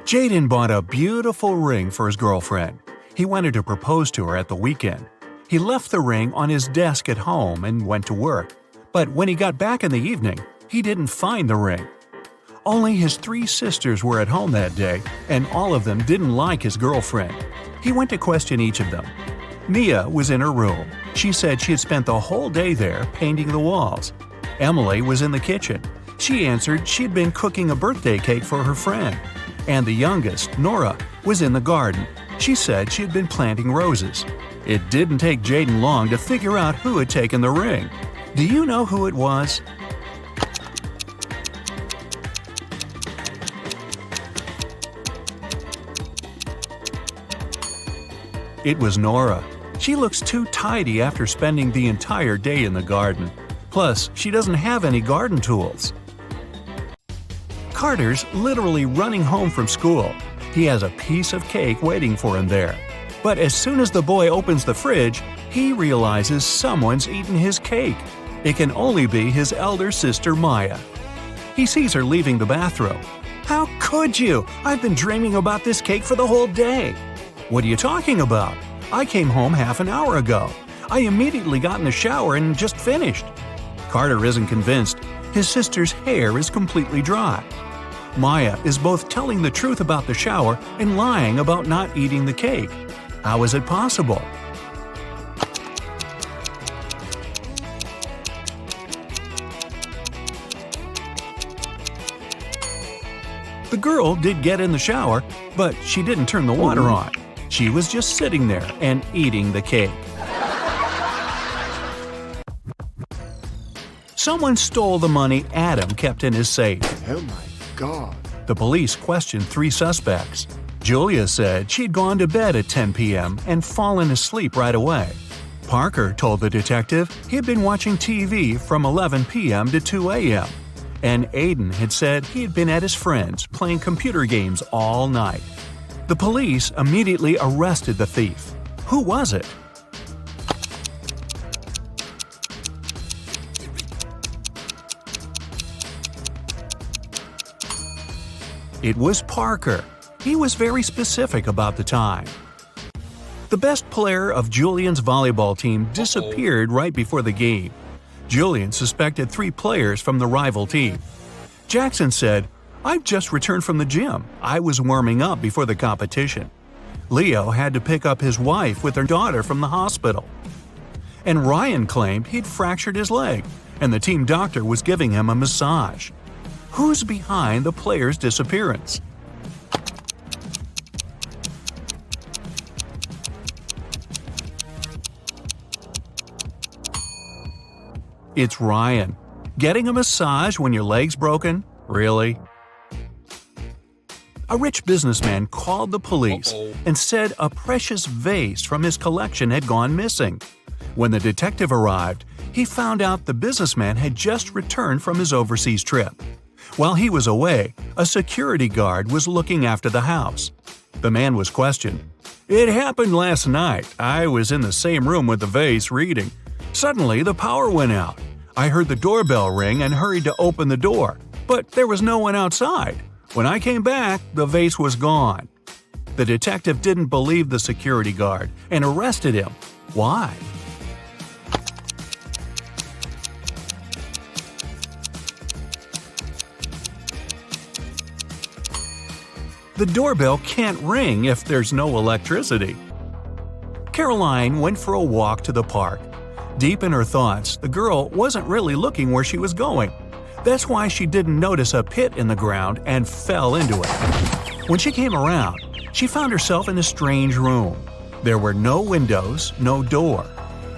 Jaden bought a beautiful ring for his girlfriend. He wanted to propose to her at the weekend. He left the ring on his desk at home and went to work. But when he got back in the evening, he didn't find the ring. Only his 3 sisters were at home that day, and all of them didn't like his girlfriend. He went to question each of them. Mia was in her room. She said she had spent the whole day there painting the walls. Emily was in the kitchen. She answered she'd been cooking a birthday cake for her friend. And the youngest, Nora, was in the garden. She said she had been planting roses. It didn't take Jaden long to figure out who had taken the ring. Do you know who it was? It was Nora. She looks too tidy after spending the entire day in the garden. Plus, she doesn't have any garden tools. Carter's literally running home from school. He has a piece of cake waiting for him there. But as soon as the boy opens the fridge, he realizes someone's eaten his cake. It can only be his elder sister Maya. He sees her leaving the bathroom. "How could you? I've been dreaming about this cake for the whole day." "What are you talking about? I came home half an hour ago. I immediately got in the shower and just finished." Carter isn't convinced. His sister's hair is completely dry. Maya is both telling the truth about the shower and lying about not eating the cake. How is it possible? The girl did get in the shower, but she didn't turn the water on. She was just sitting there and eating the cake. Someone stole the money Adam kept in his safe. Oh my God. The police questioned 3 suspects. Julia said she'd gone to bed at 10 p.m. and fallen asleep right away. Parker told the detective he'd been watching TV from 11 p.m. to 2 a.m. And Aiden had said he'd been at his friend's playing computer games all night. The police immediately arrested the thief. Who was it? It was Parker. He was very specific about the time. The best player of Julian's volleyball team disappeared right before the game. Julian suspected 3 players from the rival team. Jackson said, "I've just returned from the gym. I was warming up before the competition." Leo had to pick up his wife with her daughter from the hospital. And Ryan claimed he'd fractured his leg, and the team doctor was giving him a massage. Who's behind the player's disappearance? It's Ryan. Getting a massage when your leg's broken? Really? A rich businessman called the police and said a precious vase from his collection had gone missing. When the detective arrived, he found out the businessman had just returned from his overseas trip. While he was away, a security guard was looking after the house. The man was questioned. "It happened last night. I was in the same room with the vase reading. Suddenly, the power went out. I heard the doorbell ring and hurried to open the door, but there was no one outside. When I came back, the vase was gone." The detective didn't believe the security guard and arrested him. Why? The doorbell can't ring if there's no electricity. Caroline went for a walk to the park. Deep in her thoughts, the girl wasn't really looking where she was going. That's why she didn't notice a pit in the ground and fell into it. When she came around, she found herself in a strange room. There were no windows, no door.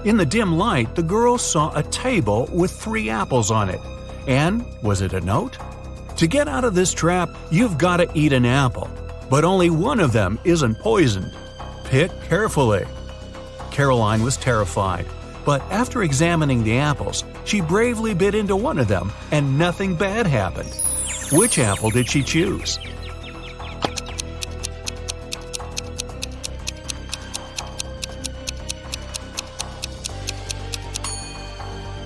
In the dim light, the girl saw a table with 3 apples on it. And was it a note? "To get out of this trap, you've got to eat an apple. But only one of them isn't poisoned. Pick carefully." Caroline was terrified. But after examining the apples, she bravely bit into one of them and nothing bad happened. Which apple did she choose?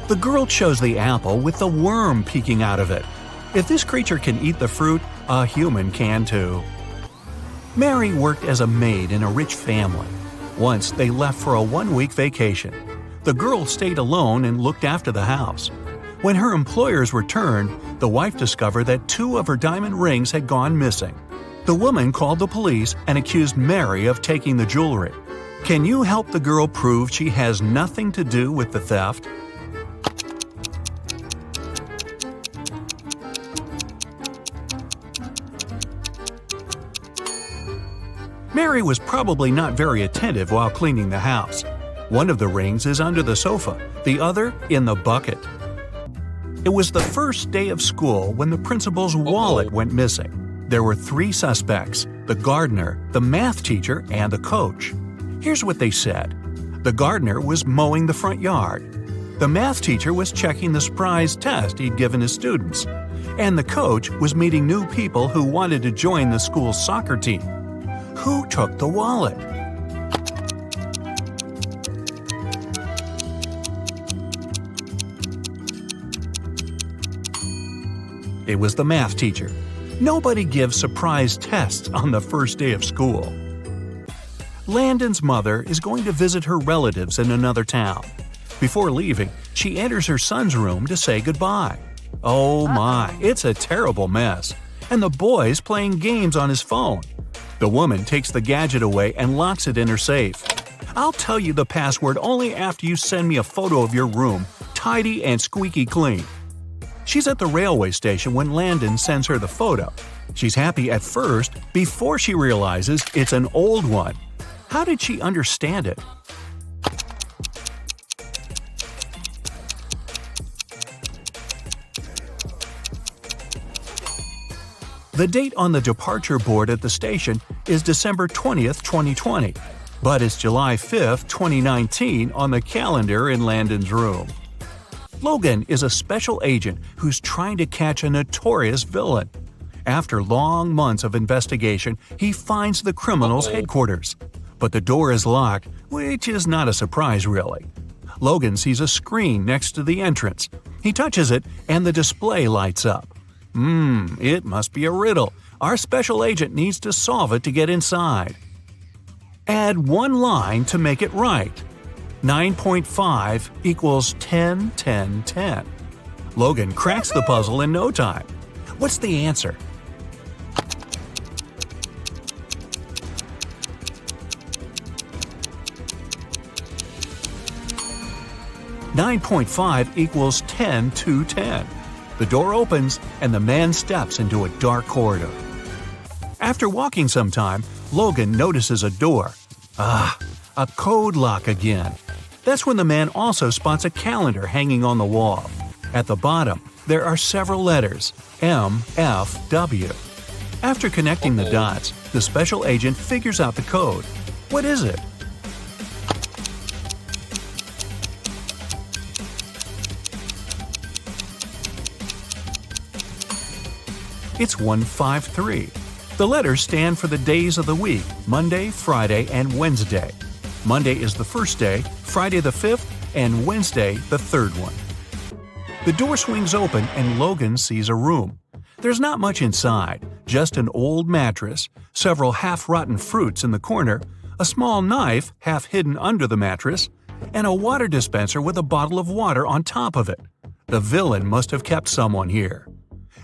The girl chose the apple with the worm peeking out of it. If this creature can eat the fruit, a human can too. Mary worked as a maid in a rich family. Once they left for a one-week vacation. The girl stayed alone and looked after the house. When her employers returned, the wife discovered that 2 of her diamond rings had gone missing. The woman called the police and accused Mary of taking the jewelry. Can you help the girl prove she has nothing to do with the theft? Mary was probably not very attentive while cleaning the house. One of the rings is under the sofa, the other in the bucket. It was the first day of school when the principal's wallet went missing. There were 3 suspects: the gardener, the math teacher, and the coach. Here's what they said. The gardener was mowing the front yard. The math teacher was checking the surprise test he'd given his students. And the coach was meeting new people who wanted to join the school's soccer team. Who took the wallet? It was the math teacher. Nobody gives surprise tests on the first day of school. Landon's mother is going to visit her relatives in another town. Before leaving, she enters her son's room to say goodbye. Oh my, it's a terrible mess. And the boy's playing games on his phone. The woman takes the gadget away and locks it in her safe. I'll tell you the password only after you send me a photo of your room, tidy and squeaky clean. She's at the railway station when Landon sends her the photo. She's happy at first before she realizes it's an old one. How did she understand it? The date on the departure board at the station is December 20th, 2020, but it's July 5th, 2019 on the calendar in Landon's room. Logan is a special agent who's trying to catch a notorious villain. After long months of investigation, he finds the criminal's headquarters. But the door is locked, which is not a surprise really. Logan sees a screen next to the entrance. He touches it and the display lights up. It must be a riddle. Our special agent needs to solve it to get inside. Add 1 line to make it right. 9.5 equals 10, 10, 10. Logan cracks the puzzle in no time. What's the answer? "9.5 equals 10 to 10. The door opens and the man steps into a dark corridor. After walking some time, Logan notices a door. A code lock again. That's when the man also spots a calendar hanging on the wall. At the bottom, there are several letters, M, F, W. After connecting the dots, the special agent figures out the code. What is it? It's 153. The letters stand for the days of the week, Monday, Friday, and Wednesday. Monday is the first day, Friday the 5th, and Wednesday the 3rd one. The door swings open and Logan sees a room. There's not much inside, just an old mattress, several half-rotten fruits in the corner, a small knife half hidden under the mattress, and a water dispenser with a bottle of water on top of it. The villain must have kept someone here.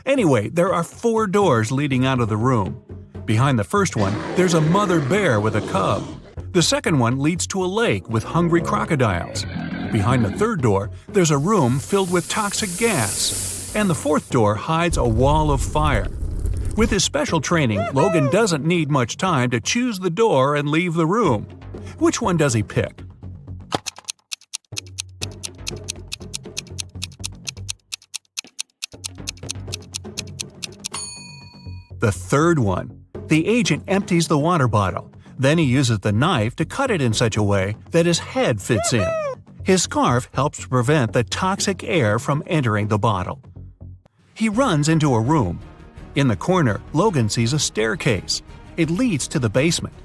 Anyway, there are 4 doors leading out of the room. Behind the first one, there's a mother bear with a cub. The second one leads to a lake with hungry crocodiles. Behind the third door, there's a room filled with toxic gas. And the fourth door hides a wall of fire. With his special training, Logan doesn't need much time to choose the door and leave the room. Which one does he pick? The third one. The agent empties the water bottle. Then he uses the knife to cut it in such a way that his head fits in. His scarf helps to prevent the toxic air from entering the bottle. He runs into a room. In the corner, Logan sees a staircase. It leads to the basement.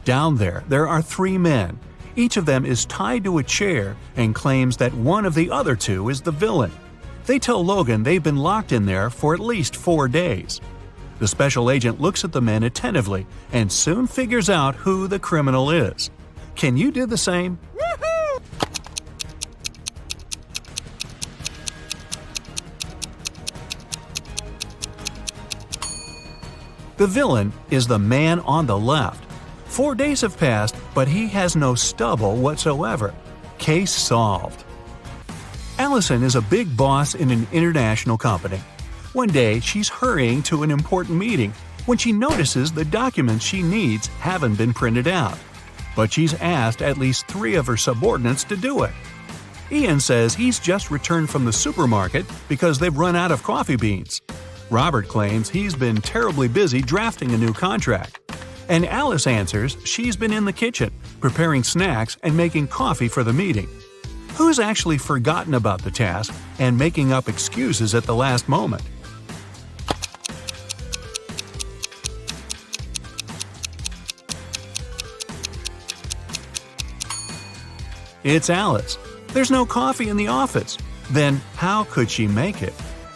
Down there are 3 men. Each of them is tied to a chair and claims that one of the other 2 is the villain. They tell Logan they've been locked in there for at least 4 days. The special agent looks at the men attentively and soon figures out who the criminal is. Can you do the same? The villain is the man on the left. 4 days have passed, but he has no stubble whatsoever. Case solved. Allison is a big boss in an international company. One day, she's hurrying to an important meeting when she notices the documents she needs haven't been printed out. But she's asked at least 3 of her subordinates to do it. Ian says he's just returned from the supermarket because they've run out of coffee beans. Robert claims he's been terribly busy drafting a new contract. And Alice answers she's been in the kitchen, preparing snacks and making coffee for the meeting. Who's actually forgotten about the task and making up excuses at the last moment? It's Alice. There's no coffee in the office. Then how could she make it?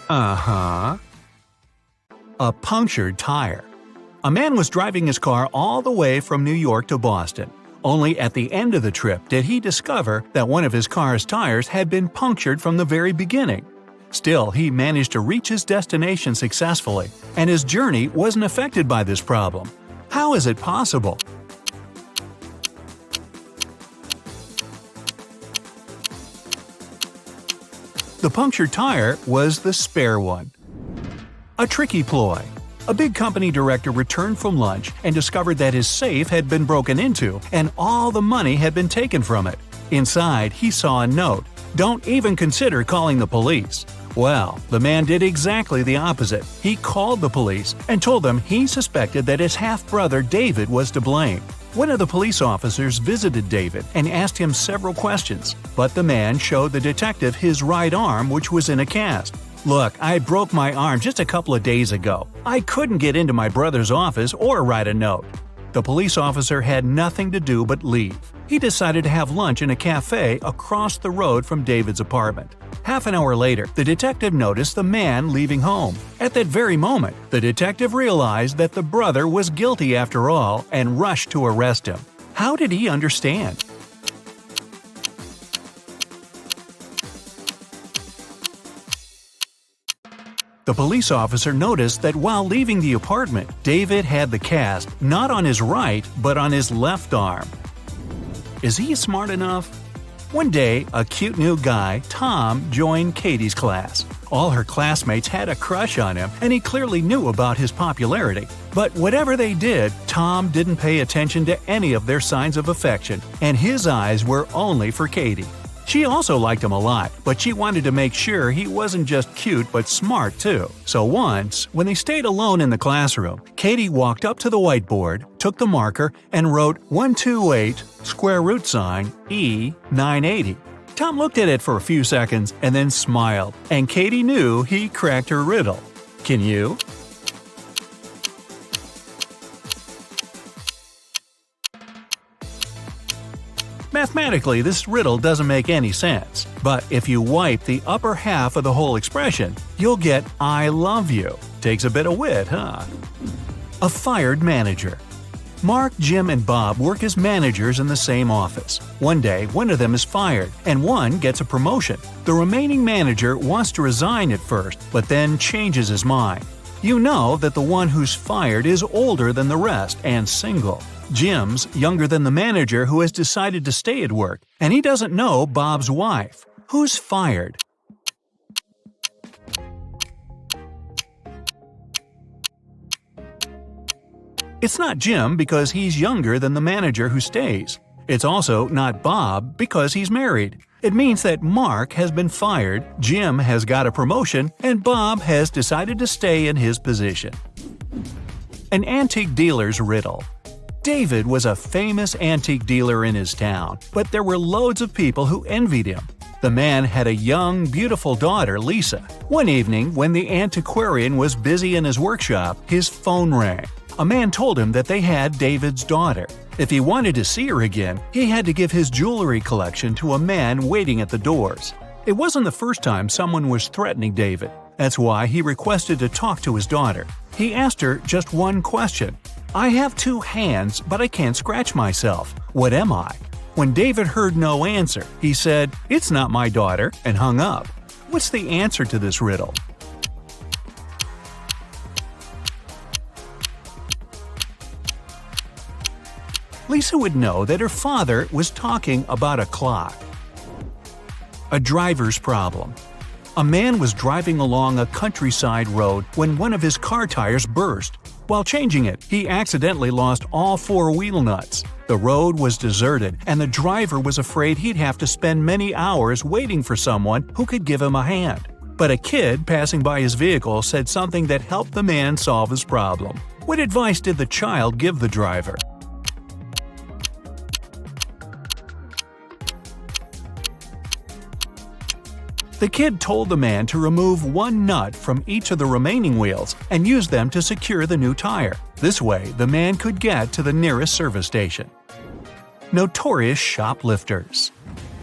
A punctured tire. A man was driving his car all the way from New York to Boston. Only at the end of the trip did he discover that one of his car's tires had been punctured from the very beginning. Still, he managed to reach his destination successfully, and his journey wasn't affected by this problem. How is it possible? The punctured tire was the spare one. A tricky ploy. A big company director returned from lunch and discovered that his safe had been broken into and all the money had been taken from it. Inside, he saw a note, "Don't even consider calling the police." Well, the man did exactly the opposite. He called the police and told them he suspected that his half-brother David was to blame. One of the police officers visited David and asked him several questions, but the man showed the detective his right arm, which was in a cast. "Look, I broke my arm just a couple of days ago. I couldn't get into my brother's office or write a note." The police officer had nothing to do but leave. He decided to have lunch in a cafe across the road from David's apartment. Half an hour later, the detective noticed the man leaving home. At that very moment, the detective realized that the brother was guilty after all and rushed to arrest him. How did he understand? The police officer noticed that while leaving the apartment, David had the cast not on his right but on his left arm. Is he smart enough? One day, a cute new guy, Tom, joined Katie's class. All her classmates had a crush on him, and he clearly knew about his popularity. But whatever they did, Tom didn't pay attention to any of their signs of affection, and his eyes were only for Katie. She also liked him a lot, but she wanted to make sure he wasn't just cute but smart too. So once, when they stayed alone in the classroom, Katie walked up to the whiteboard, took the marker, and wrote 128 square root sign E 980. Tom looked at it for a few seconds and then smiled, and Katie knew he cracked her riddle. Can you? Mathematically, this riddle doesn't make any sense, but if you wipe the upper half of the whole expression, you'll get "I love you." Takes a bit of wit, huh? A fired manager. Mark, Jim, and Bob work as managers in the same office. One day, one of them is fired, and one gets a promotion. The remaining manager wants to resign at first, but then changes his mind. You know that the one who's fired is older than the rest and single. Jim's younger than the manager who has decided to stay at work, and he doesn't know Bob's wife. Who's fired? It's not Jim because he's younger than the manager who stays. It's also not Bob because he's married. It means that Mark has been fired, Jim has got a promotion, and Bob has decided to stay in his position. An antique dealer's riddle. David was a famous antique dealer in his town, but there were loads of people who envied him. The man had a young, beautiful daughter, Lisa. One evening, when the antiquarian was busy in his workshop, his phone rang. A man told him that they had David's daughter. If he wanted to see her again, he had to give his jewelry collection to a man waiting at the doors. It wasn't the first time someone was threatening David. That's why he requested to talk to his daughter. He asked her just one question. "I have 2 hands, but I can't scratch myself. What am I?" When David heard no answer, he said, "It's not my daughter," and hung up. What's the answer to this riddle? Lisa would know that her father was talking about a clock. A driver's problem. A man was driving along a countryside road when one of his car tires burst. While changing it, he accidentally lost all 4 wheel nuts. The road was deserted, and the driver was afraid he'd have to spend many hours waiting for someone who could give him a hand. But a kid passing by his vehicle said something that helped the man solve his problem. What advice did the child give the driver? The kid told the man to remove 1 nut from each of the remaining wheels and use them to secure the new tire. This way, the man could get to the nearest service station. Notorious shoplifters.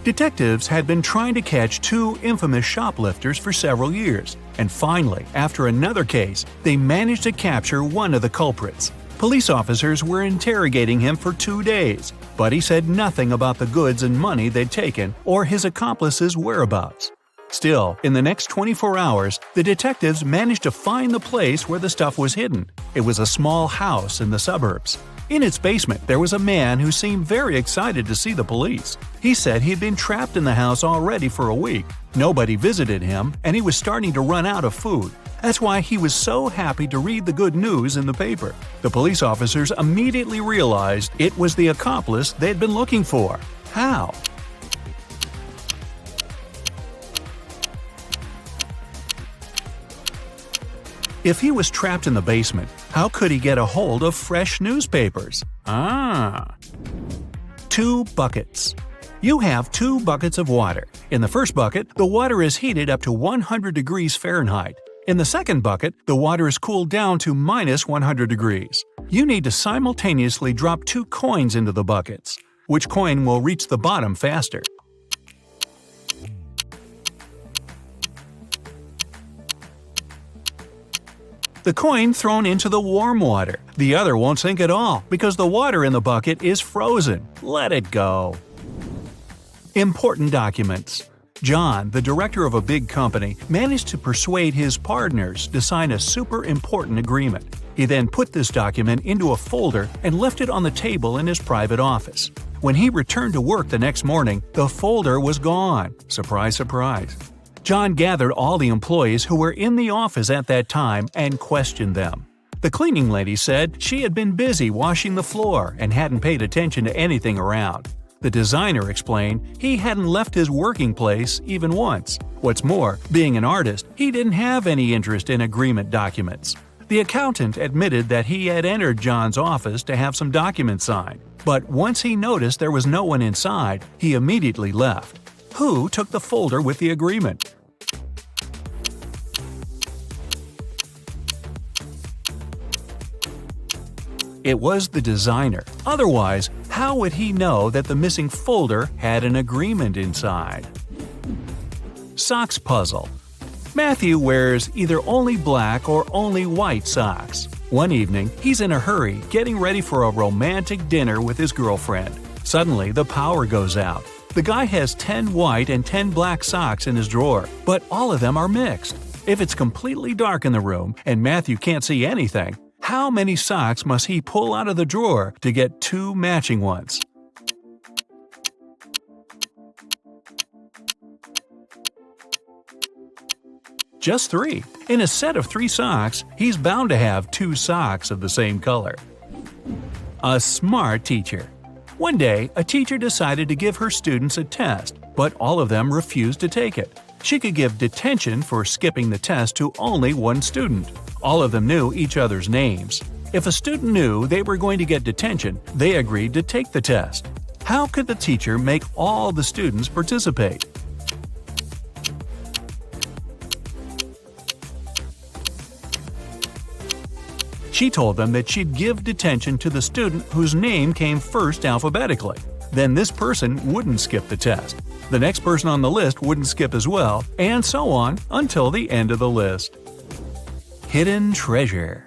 Detectives had been trying to catch 2 infamous shoplifters for several years, and finally, after another case, they managed to capture one of the culprits. Police officers were interrogating him for 2 days, but he said nothing about the goods and money they'd taken or his accomplices' whereabouts. Still, in the next 24 hours, the detectives managed to find the place where the stuff was hidden. It was a small house in the suburbs. In its basement, there was a man who seemed very excited to see the police. He said he'd been trapped in the house already for a week. Nobody visited him, and he was starting to run out of food. That's why he was so happy to read the good news in the paper. The police officers immediately realized it was the accomplice they'd been looking for. How? If he was trapped in the basement, how could he get a hold of fresh newspapers? 2 buckets. You have 2 buckets of water. In the first bucket, the water is heated up to 100 degrees Fahrenheit. In the second bucket, the water is cooled down to minus 100 degrees. You need to simultaneously drop 2 coins into the buckets. Which coin will reach the bottom faster? The coin thrown into the warm water. The other won't sink at all because the water in the bucket is frozen. Let it go. Important documents. John, the director of a big company, managed to persuade his partners to sign a super important agreement. He then put this document into a folder and left it on the table in his private office. When he returned to work the next morning, the folder was gone. Surprise, surprise. John gathered all the employees who were in the office at that time and questioned them. The cleaning lady said she had been busy washing the floor and hadn't paid attention to anything around. The designer explained he hadn't left his working place even once. What's more, being an artist, he didn't have any interest in agreement documents. The accountant admitted that he had entered John's office to have some documents signed, but once he noticed there was no one inside, he immediately left. Who took the folder with the agreement? It was the designer. Otherwise, how would he know that the missing folder had an agreement inside? Socks puzzle. Matthew wears either only black or only white socks. One evening, he's in a hurry, getting ready for a romantic dinner with his girlfriend. Suddenly, the power goes out. The guy has 10 white and 10 black socks in his drawer, but all of them are mixed. If it's completely dark in the room and Matthew can't see anything, how many socks must he pull out of the drawer to get 2 matching ones? Just 3. In a set of 3 socks, he's bound to have 2 socks of the same color. A smart teacher. One day, a teacher decided to give her students a test, but all of them refused to take it. She could give detention for skipping the test to only one student. All of them knew each other's names. If a student knew they were going to get detention, they agreed to take the test. How could the teacher make all the students participate? She told them that she'd give detention to the student whose name came first alphabetically. Then this person wouldn't skip the test. The next person on the list wouldn't skip as well, and so on until the end of the list. Hidden treasure.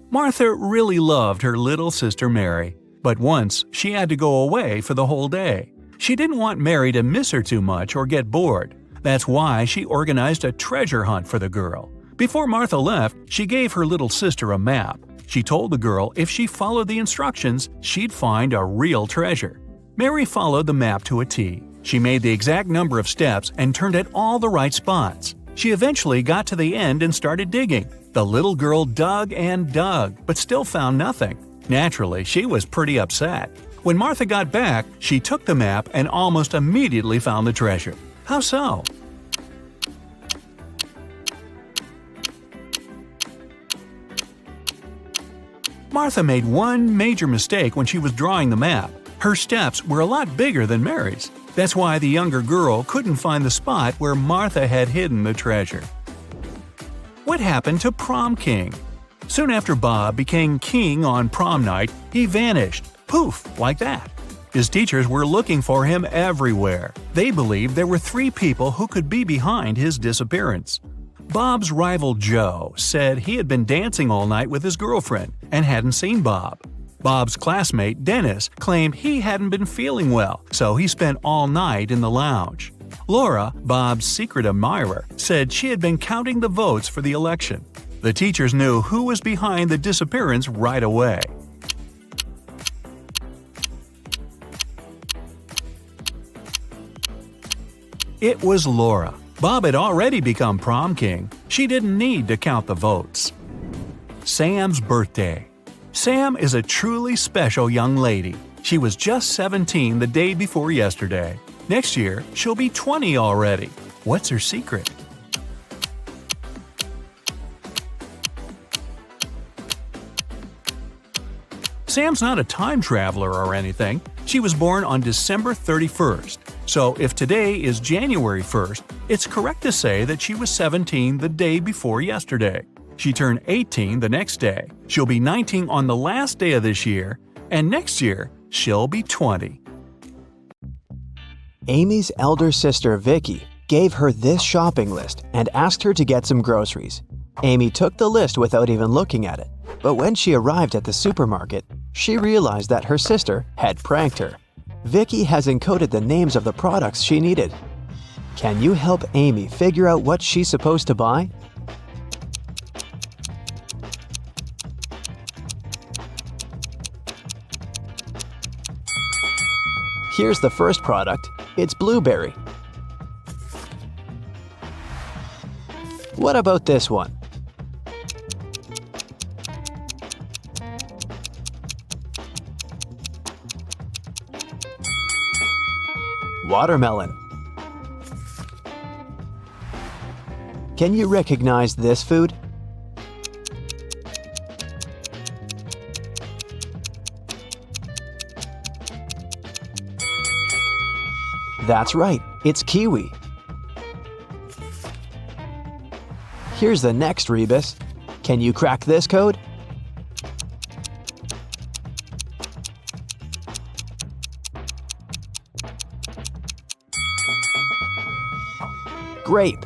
Martha really loved her little sister Mary, but once she had to go away for the whole day. She didn't want Mary to miss her too much or get bored. That's why she organized a treasure hunt for the girl. Before Martha left, she gave her little sister a map. She told the girl if she followed the instructions, she'd find a real treasure. Mary followed the map to a T. She made the exact number of steps and turned at all the right spots. She eventually got to the end and started digging. The little girl dug and dug, but still found nothing. Naturally, she was pretty upset. When Martha got back, she took the map and almost immediately found the treasure. How so? Martha made one major mistake when she was drawing the map. Her steps were a lot bigger than Mary's. That's why the younger girl couldn't find the spot where Martha had hidden the treasure. What happened to Prom King? Soon after Bob became king on prom night, he vanished. Poof, like that. His teachers were looking for him everywhere. They believed there were 3 people who could be behind his disappearance. Bob's rival Joe said he had been dancing all night with his girlfriend and hadn't seen Bob. Bob's classmate Dennis claimed he hadn't been feeling well, so he spent all night in the lounge. Laura, Bob's secret admirer, said she had been counting the votes for the election. The teachers knew who was behind the disappearance right away. It was Laura. Bob had already become prom king. She didn't need to count the votes. Sam's birthday. Sam is a truly special young lady. She was just 17 the day before yesterday. Next year, she'll be 20 already. What's her secret? Sam's not a time traveler or anything. She was born on December 31st. So if today is January 1st, it's correct to say that she was 17 the day before yesterday. She turned 18 the next day. She'll be 19 on the last day of this year, and next year, she'll be 20. Amy's elder sister Vicky gave her this shopping list and asked her to get some groceries. Amy took the list without even looking at it, but when she arrived at the supermarket, she realized that her sister had pranked her. Vicky has encoded the names of the products she needed. Can you help Amy figure out what she's supposed to buy? Here's the first product. It's blueberry. What about this one? Watermelon. Can you recognize this food? That's right, it's kiwi. Here's the next rebus. Can you crack this code? Grape.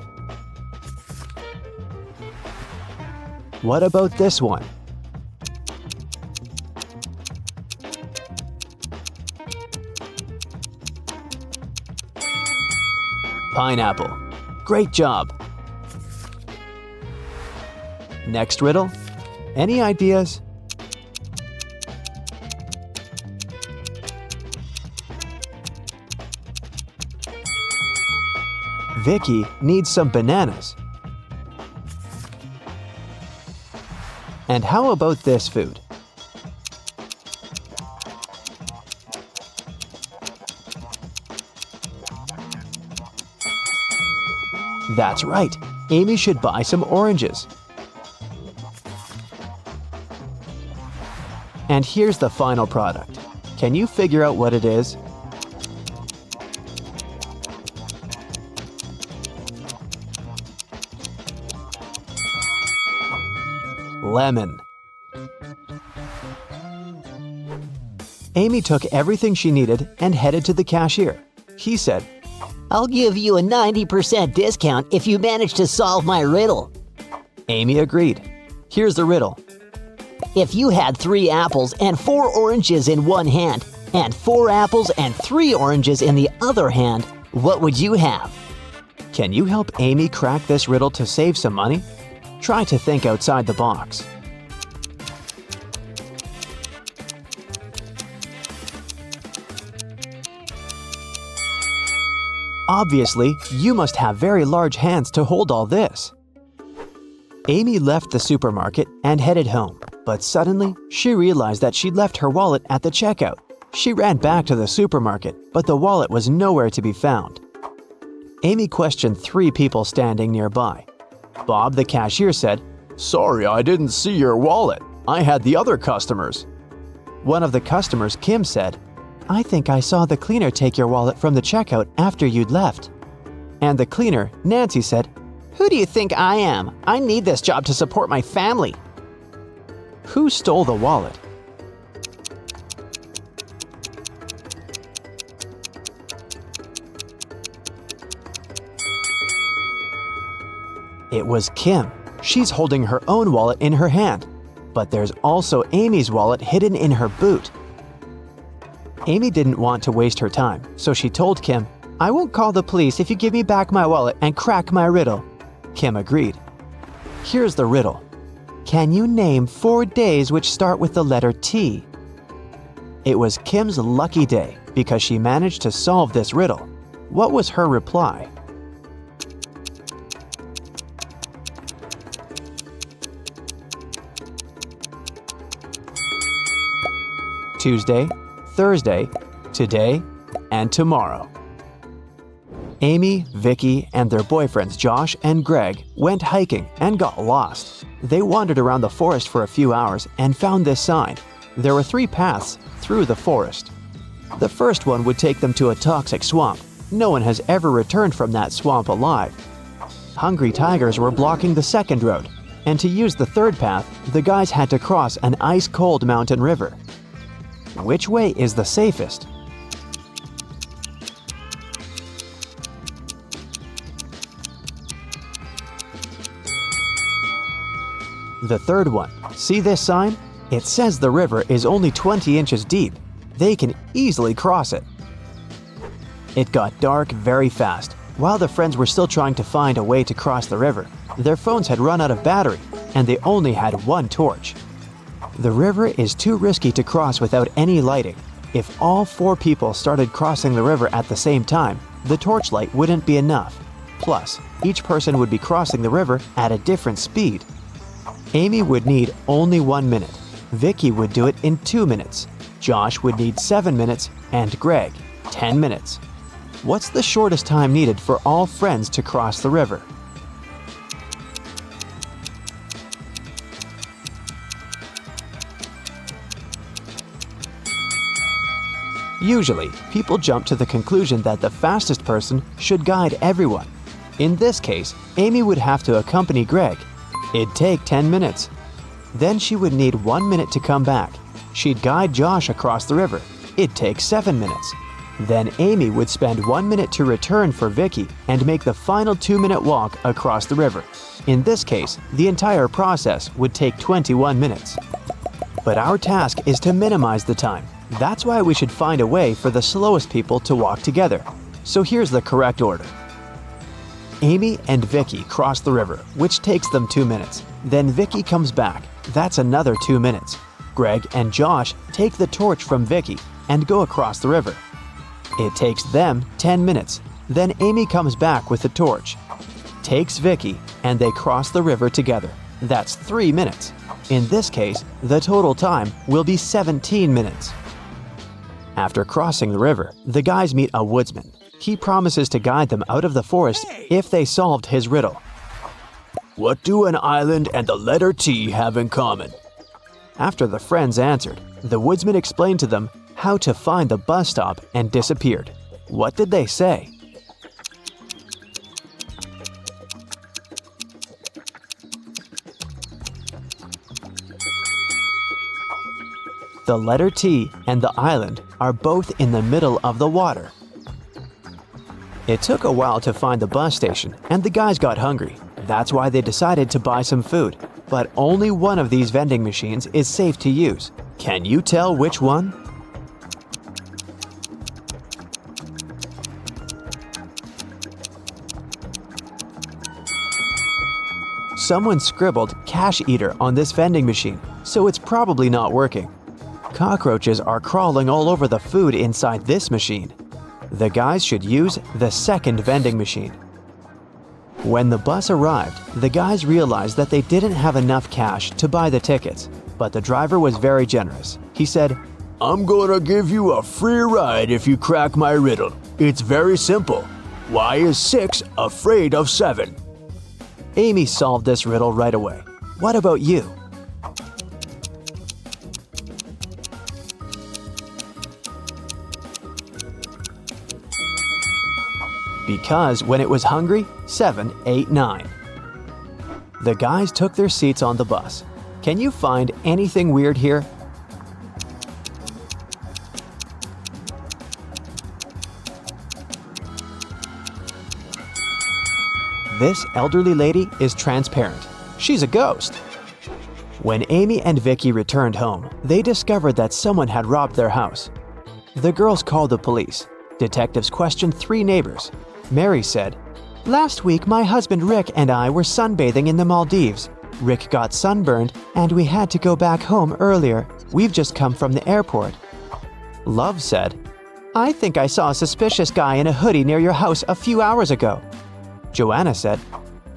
What about this one? Pineapple. Great job. Next riddle. Any ideas? Vicky needs some bananas. And how about this food? That's right, Amy should buy some oranges. And here's the final product. Can you figure out what it is? Lemon. Amy took everything she needed and headed to the cashier. He said, "I'll give you a 90% discount if you manage to solve my riddle." Amy agreed. Here's the riddle. If you had 3 apples and 4 oranges in one hand, and 4 apples and 3 oranges in the other hand, what would you have? Can you help Amy crack this riddle to save some money? Try to think outside the box. Obviously, you must have very large hands to hold all this. Amy left the supermarket and headed home, but suddenly she realized that she'd left her wallet at the checkout. She ran back to the supermarket, but the wallet was nowhere to be found. Amy questioned 3 people standing nearby. Bob, the cashier, said, "Sorry, I didn't see your wallet. I had the other customers." One of the customers, Kim, said, "I think I saw the cleaner take your wallet from the checkout after you'd left." And the cleaner, Nancy, said, Who do you think I am? I need this job to support my family. "Who stole the wallet?" It was Kim. She's holding her own wallet in her hand. But there's also Amy's wallet hidden in her boot. Amy didn't want to waste her time, so she told Kim, "I won't call the police if you give me back my wallet and crack my riddle." Kim agreed. Here's the riddle. Can you name 4 days which start with the letter T? It was Kim's lucky day because she managed to solve this riddle. What was her reply? Tuesday, Thursday, today, and tomorrow. Amy, Vicky, and their boyfriends Josh and Greg went hiking and got lost. They wandered around the forest for a few hours and found this sign. There were 3 paths through the forest. The first one would take them to a toxic swamp. No one has ever returned from that swamp alive. Hungry tigers were blocking the second road, and to use the third path, the guys had to cross an ice-cold mountain river. Which way is the safest? The third one. See this sign? It says the river is only 20 inches deep. They can easily cross it. It got dark very fast. While the friends were still trying to find a way to cross the river, their phones had run out of battery, and they only had 1 torch. The river is too risky to cross without any lighting. If all 4 people started crossing the river at the same time, the torchlight wouldn't be enough. Plus, each person would be crossing the river at a different speed. Amy would need only 1 minute. Vicky would do it in 2 minutes. Josh would need 7 minutes, and Greg, 10 minutes. What's the shortest time needed for all friends to cross the river? Usually, people jump to the conclusion that the fastest person should guide everyone. In this case, Amy would have to accompany Greg. It'd take 10 minutes. Then she would need 1 minute to come back. She'd guide Josh across the river. It'd take 7 minutes. Then Amy would spend 1 minute to return for Vicky and make the final 2-minute walk across the river. In this case, the entire process would take 21 minutes. But our task is to minimize the time. That's why we should find a way for the slowest people to walk together. So here's the correct order. Amy and Vicky cross the river, which takes them 2 minutes. Then Vicky comes back. That's another 2 minutes. Greg and Josh take the torch from Vicky and go across the river. It takes them 10 minutes. Then Amy comes back with the torch, takes Vicky, and they cross the river together. That's 3 minutes. In this case, the total time will be 17 minutes. After crossing the river, the guys meet a woodsman. He promises to guide them out of the forest if they solved his riddle. What do an island and the letter T have in common? After the friends answered, the woodsman explained to them how to find the bus stop and disappeared. What did they say? The letter T and the island are both in the middle of the water. It took a while to find the bus station, and the guys got hungry. That's why they decided to buy some food. but only one of these vending machines is safe to use. Can you tell which one? Someone scribbled "cash eater" on this vending machine, so it's probably not working. Cockroaches are crawling all over the food inside this machine. The guys should use the second vending machine. When the bus arrived, the guys realized that they didn't have enough cash to buy the tickets, but the driver was very generous. He said, "I'm gonna give you a free ride if you crack my riddle. It's very simple. Why is 6 afraid of 7? Amy solved this riddle right away. What about you? Because when it was hungry, 7 ate 9. The guys took their seats on the bus. Can you find anything weird here? This elderly lady is transparent. She's a ghost. When Amy and Vicky returned home, they discovered that someone had robbed their house. The girls called the police. Detectives questioned 3 neighbors. Mary said, "Last week my husband Rick and I were sunbathing in the Maldives. Rick got sunburned and we had to go back home earlier. We've just come from the airport." Love said, "I think I saw a suspicious guy in a hoodie near your house a few hours ago." Joanna said,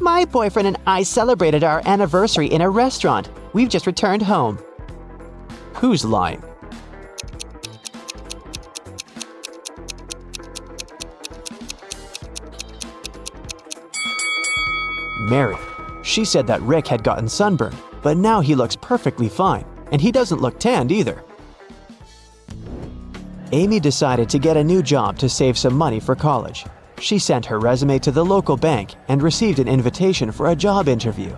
"My boyfriend and I celebrated our anniversary in a restaurant. We've just returned home." Who's lying? Mary. She said that Rick had gotten sunburned, but now he looks perfectly fine, and he doesn't look tanned either. Amy decided to get a new job to save some money for college. She sent her resume to the local bank and received an invitation for a job interview.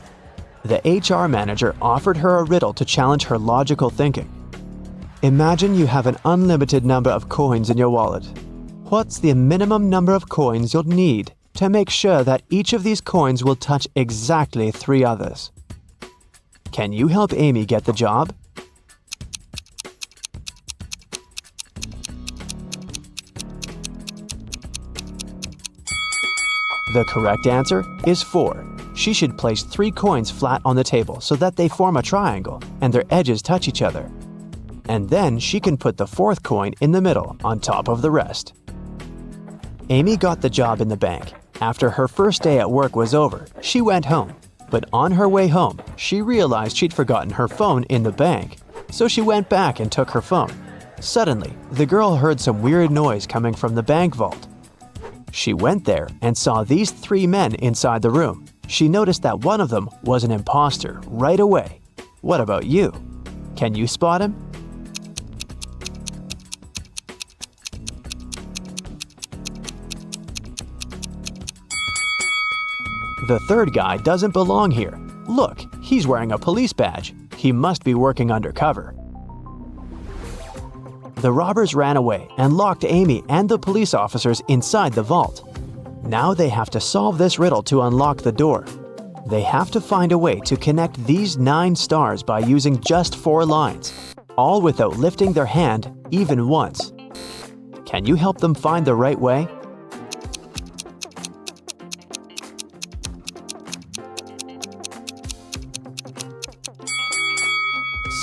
The HR manager offered her a riddle to challenge her logical thinking. Imagine you have an unlimited number of coins in your wallet. What's the minimum number of coins you'll need to make sure that each of these coins will touch exactly 3 others? Can you help Amy get the job? The correct answer is 4. She should place 3 coins flat on the table so that they form a triangle and their edges touch each other. And then she can put the 4th coin in the middle on top of the rest. Amy got the job in the bank. After her first day at work was over, she went home. But on her way home, she realized she'd forgotten her phone in the bank. So she went back and took her phone. Suddenly, the girl heard some weird noise coming from the bank vault. She went there and saw these 3 men inside the room. She noticed that one of them was an imposter right away. What about you? Can you spot him? The 3rd guy doesn't belong here. Look, he's wearing a police badge. He must be working undercover. The robbers ran away and locked Amy and the police officers inside the vault. Now they have to solve this riddle to unlock the door. They have to find a way to connect these 9 stars by using just 4 lines, all without lifting their hand even once. Can you help them find the right way?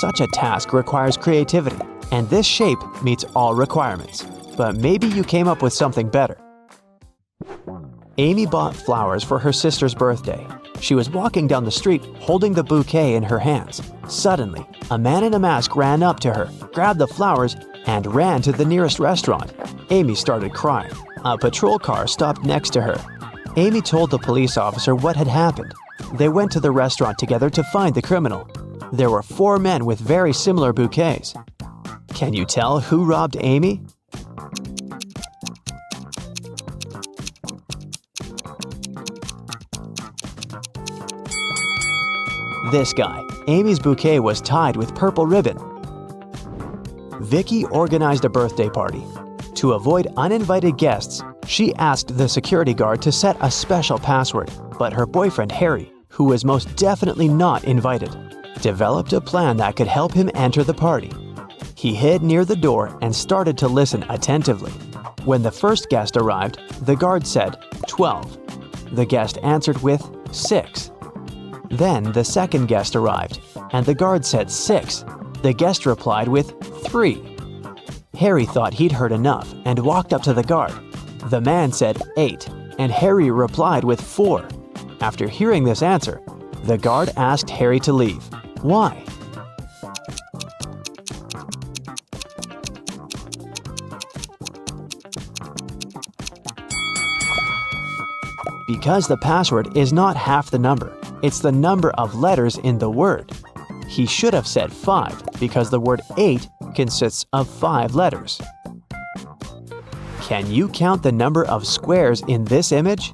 Such a task requires creativity, and this shape meets all requirements. But maybe you came up with something better. Amy bought flowers for her sister's birthday. She was walking down the street holding the bouquet in her hands. Suddenly, a man in a mask ran up to her, grabbed the flowers, and ran to the nearest restaurant. Amy started crying. A patrol car stopped next to her. Amy told the police officer what had happened. They went to the restaurant together to find the criminal. There were 4 men with very similar bouquets. Can you tell who robbed Amy? This guy. Amy's bouquet was tied with purple ribbon. Vicky organized a birthday party. To avoid uninvited guests, she asked the security guard to set a special password, but her boyfriend Harry, who was most definitely not invited, developed a plan that could help him enter the party. He hid near the door and started to listen attentively. When the first guest arrived, the guard said 12. The guest answered with 6. Then the second guest arrived, and the guard said 6. The guest replied with 3. Harry thought he'd heard enough and walked up to the guard. The man said 8, and Harry replied with 4. After hearing this answer, the guard asked Harry to leave. Why? Because the password is not half the number, it's the number of letters in the word. He should have said 5 because the word 8 consists of 5 letters. Can you count the number of squares in this image?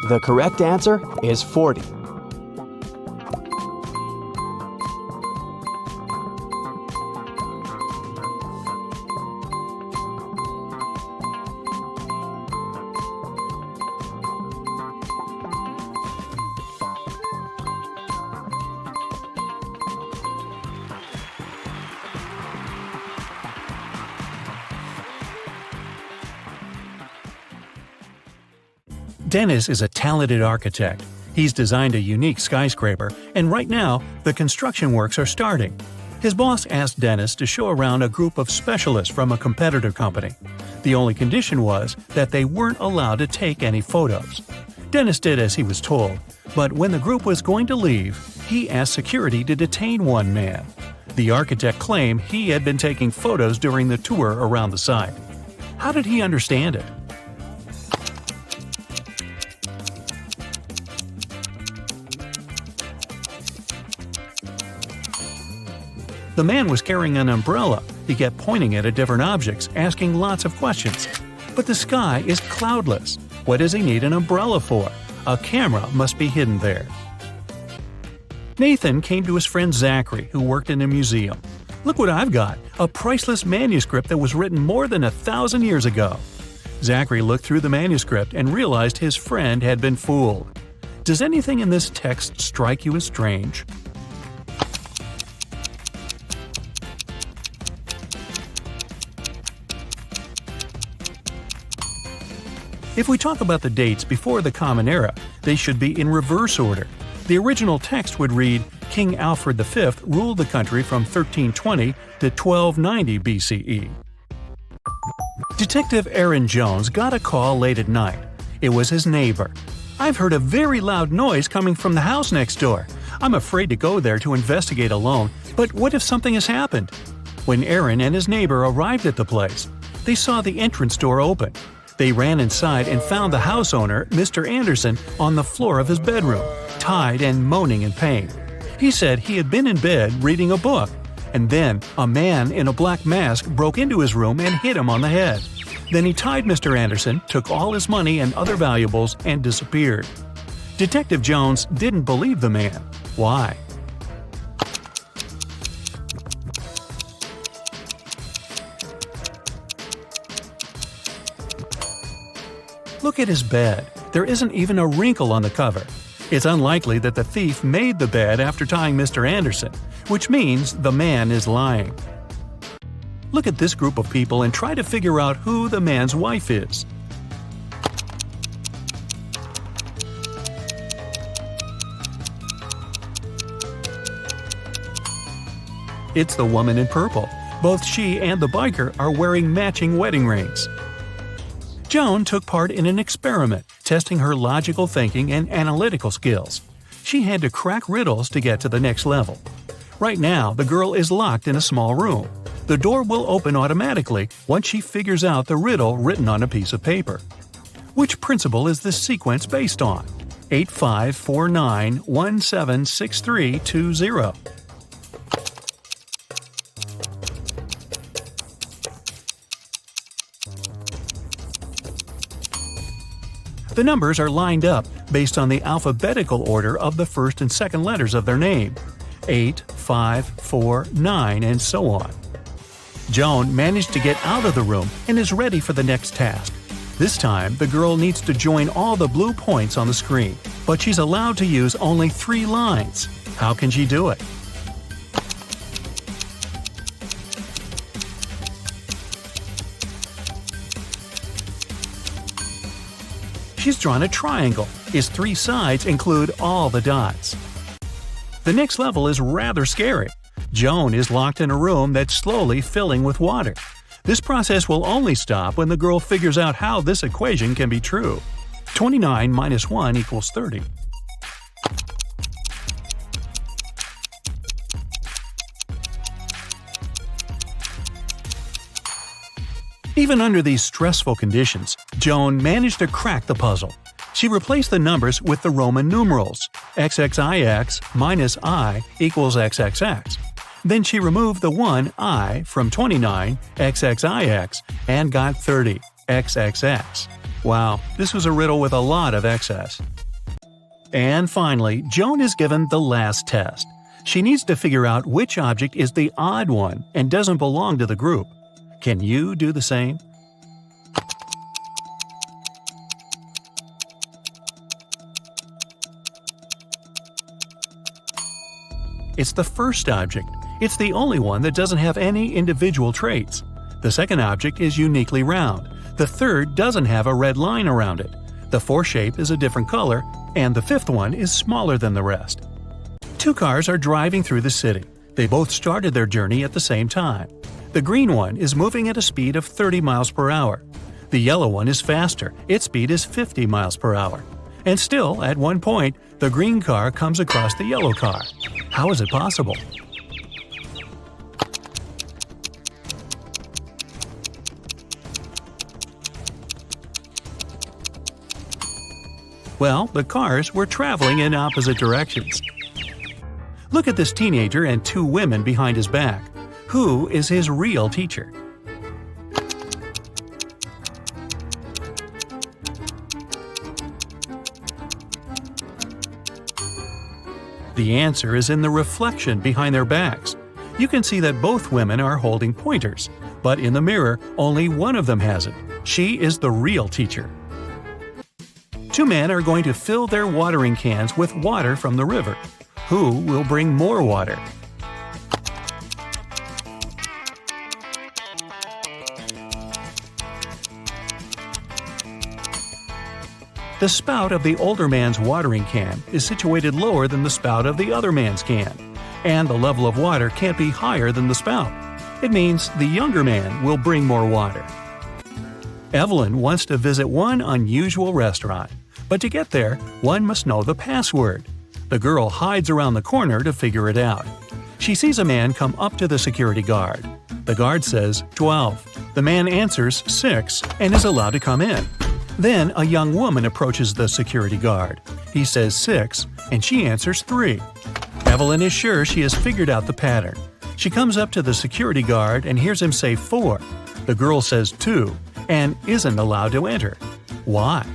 The correct answer is 40. Dennis is a talented architect. He's designed a unique skyscraper, and right now, the construction works are starting. His boss asked Dennis to show around a group of specialists from a competitor company. The only condition was that they weren't allowed to take any photos. Dennis did as he was told, but when the group was going to leave, he asked security to detain one man. The architect claimed he had been taking photos during the tour around the site. How did he understand it? The man was carrying an umbrella. He kept pointing it at different objects, asking lots of questions. But the sky is cloudless. What does he need an umbrella for? A camera must be hidden there. Nathan came to his friend Zachary, who worked in a museum. Look what I've got, a priceless manuscript that was written more than 1,000 years ago. Zachary looked through the manuscript and realized his friend had been fooled. Does anything in this text strike you as strange? If we talk about the dates before the Common Era, they should be in reverse order. The original text would read, King Alfred V ruled the country from 1320 to 1290 BCE. Detective Aaron Jones got a call late at night. It was his neighbor. I've heard a very loud noise coming from the house next door. I'm afraid to go there to investigate alone, but what if something has happened? When Aaron and his neighbor arrived at the place, they saw the entrance door open. They ran inside and found the house owner, Mr. Anderson, on the floor of his bedroom, tied and moaning in pain. He said he had been in bed reading a book, and then a man in a black mask broke into his room and hit him on the head. Then he tied Mr. Anderson, took all his money and other valuables, and disappeared. Detective Jones didn't believe the man. Why? Look at his bed. There isn't even a wrinkle on the cover. It's unlikely that the thief made the bed after tying Mr. Anderson, which means the man is lying. Look at this group of people and try to figure out who the man's wife is. It's the woman in purple. Both she and the biker are wearing matching wedding rings. Joan took part in an experiment, testing her logical thinking and analytical skills. She had to crack riddles to get to the next level. Right now, the girl is locked in a small room. The door will open automatically once she figures out the riddle written on a piece of paper. Which principle is this sequence based on? 8549176320. The numbers are lined up based on the alphabetical order of the first and second letters of their name. 8, 5, 4, 9, and so on. Joan managed to get out of the room and is ready for the next task. This time, the girl needs to join all the blue points on the screen, but she's allowed to use only 3 lines. How can she do it? She's drawn a triangle. Its 3 sides include all the dots. The next level is rather scary. Joan is locked in a room that's slowly filling with water. This process will only stop when the girl figures out how this equation can be true. 29 minus 1 equals 30. Even under these stressful conditions, Joan managed to crack the puzzle. She replaced the numbers with the Roman numerals. XXIX minus I equals XXX. Then she removed the 1 I from 29 XXIX and got 30 XXX. Wow, this was a riddle with a lot of excess. And finally, Joan is given the last test. She needs to figure out which object is the odd one and doesn't belong to the group. Can you do the same? It's the first object. It's the only one that doesn't have any individual traits. The second object is uniquely round. The third doesn't have a red line around it. The fourth shape is a different color, and the fifth one is smaller than the rest. 2 cars are driving through the city. They both started their journey at the same time. The green one is moving at a speed of 30 miles per hour. The yellow one is faster. Its speed is 50 miles per hour. And still, at one point, the green car comes across the yellow car. How is it possible? Well, the cars were traveling in opposite directions. Look at this teenager and 2 women behind his back. Who is his real teacher? The answer is in the reflection behind their backs. You can see that both women are holding pointers, but in the mirror, only one of them has it. She is the real teacher. 2 men are going to fill their watering cans with water from the river. Who will bring more water? The spout of the older man's watering can is situated lower than the spout of the other man's can, and the level of water can't be higher than the spout. It means the younger man will bring more water. Evelyn wants to visit one unusual restaurant, but to get there, one must know the password. The girl hides around the corner to figure it out. She sees a man come up to the security guard. The guard says 12. The man answers 6 and is allowed to come in. Then a young woman approaches the security guard. He says 6, and she answers 3. Evelyn is sure she has figured out the pattern. She comes up to the security guard and hears him say 4. The girl says 2, and isn't allowed to enter. Why?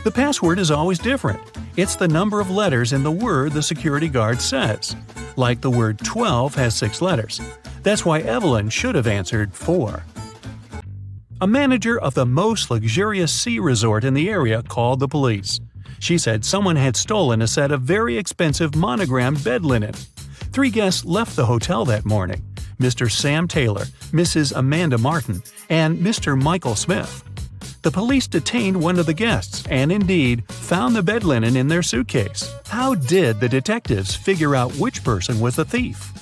The password is always different. It's the number of letters in the word the security guard says. Like the word 12 has 6 letters. That's why Evelyn should have answered 4. A manager of the most luxurious sea resort in the area called the police. She said someone had stolen a set of very expensive monogrammed bed linen. 3 guests left the hotel that morning: Mr. Sam Taylor, Mrs. Amanda Martin, and Mr. Michael Smith. The police detained one of the guests and indeed found the bed linen in their suitcase. How did the detectives figure out which person was the thief?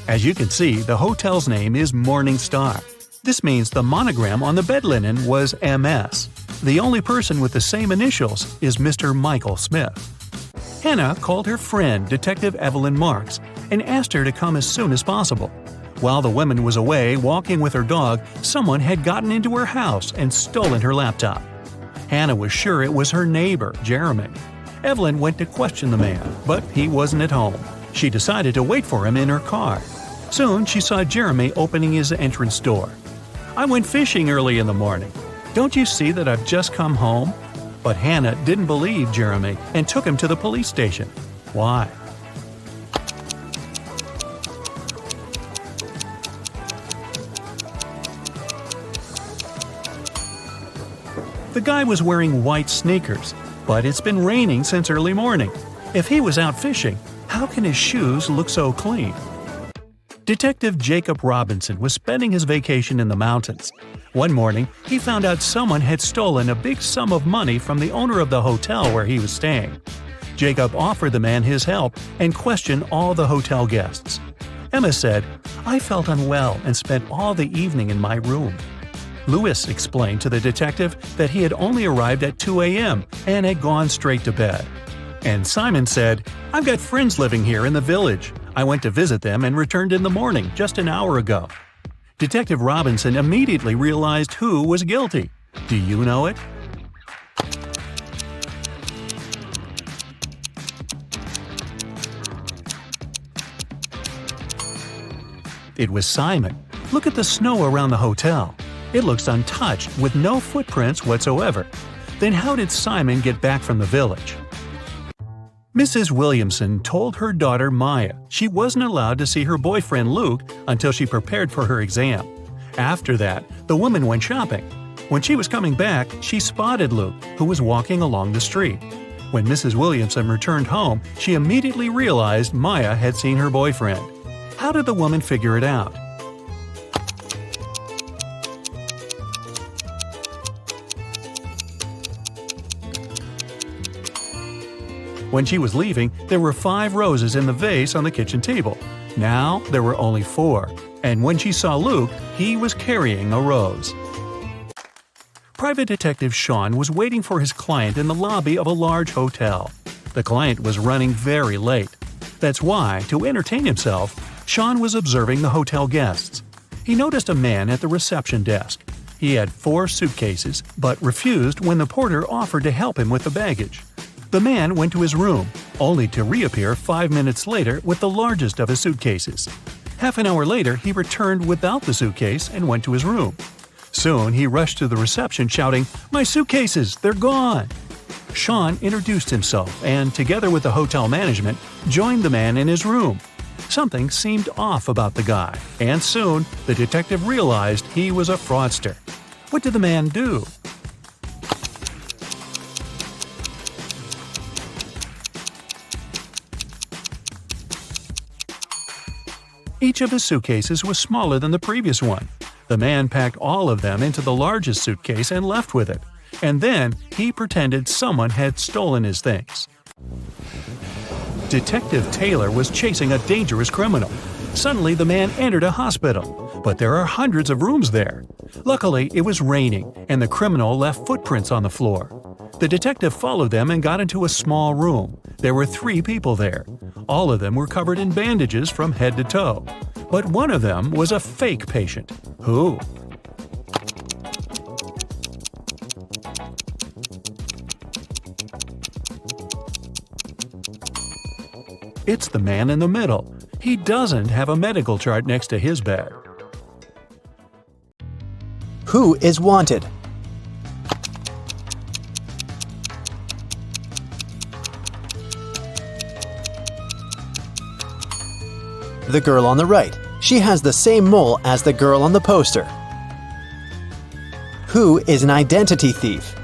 As you can see, the hotel's name is Morning Star. This means the monogram on the bed linen was MS. The only person with the same initials is Mr. Michael Smith. Hannah called her friend, Detective Evelyn Marks, and asked her to come as soon as possible. While the woman was away walking with her dog, someone had gotten into her house and stolen her laptop. Hannah was sure it was her neighbor, Jeremy. Evelyn went to question the man, but he wasn't at home. She decided to wait for him in her car. Soon she saw Jeremy opening his entrance door. "I went fishing early in the morning. Don't you see that I've just come home?" But Hannah didn't believe Jeremy and took him to the police station. Why? The guy was wearing white sneakers, but it's been raining since early morning. If he was out fishing, how can his shoes look so clean? Detective Jacob Robinson was spending his vacation in the mountains. One morning, he found out someone had stolen a big sum of money from the owner of the hotel where he was staying. Jacob offered the man his help and questioned all the hotel guests. Emma said, "I felt unwell and spent all the evening in my room." Lewis explained to the detective that he had only arrived at 2 a.m. and had gone straight to bed. And Simon said, "I've got friends living here in the village. I went to visit them and returned in the morning, just an hour ago." Detective Robinson immediately realized who was guilty. Do you know it? It was Simon. Look at the snow around the hotel. It looks untouched with no footprints whatsoever. Then how did Simon get back from the village? Mrs. Williamson told her daughter Maya she wasn't allowed to see her boyfriend Luke until she prepared for her exam. After that, the woman went shopping. When she was coming back, she spotted Luke, who was walking along the street. When Mrs. Williamson returned home, she immediately realized Maya had seen her boyfriend. How did the woman figure it out? When she was leaving, there were 5 roses in the vase on the kitchen table. Now there were only 4, and when she saw Luke, he was carrying a rose. Private Detective Sean was waiting for his client in the lobby of a large hotel. The client was running very late. That's why, to entertain himself, Sean was observing the hotel guests. He noticed a man at the reception desk. He had 4 suitcases, but refused when the porter offered to help him with the baggage. The man went to his room, only to reappear 5 minutes later with the largest of his suitcases. Half an hour later, he returned without the suitcase and went to his room. Soon, he rushed to the reception shouting, "My suitcases, they're gone!" Sean introduced himself and, together with the hotel management, joined the man in his room. Something seemed off about the guy, and soon the detective realized he was a fraudster. What did the man do? Each of his suitcases was smaller than the previous one. The man packed all of them into the largest suitcase and left with it. And then he pretended someone had stolen his things. Detective Taylor was chasing a dangerous criminal. Suddenly, the man entered a hospital, but there are hundreds of rooms there. Luckily, it was raining, and the criminal left footprints on the floor. The detective followed them and got into a small room. There were 3 people there. All of them were covered in bandages from head to toe. But one of them was a fake patient. Who? It's the man in the middle. He doesn't have a medical chart next to his bed. Who is wanted? The girl on the right. She has the same mole as the girl on the poster. Who is an identity thief?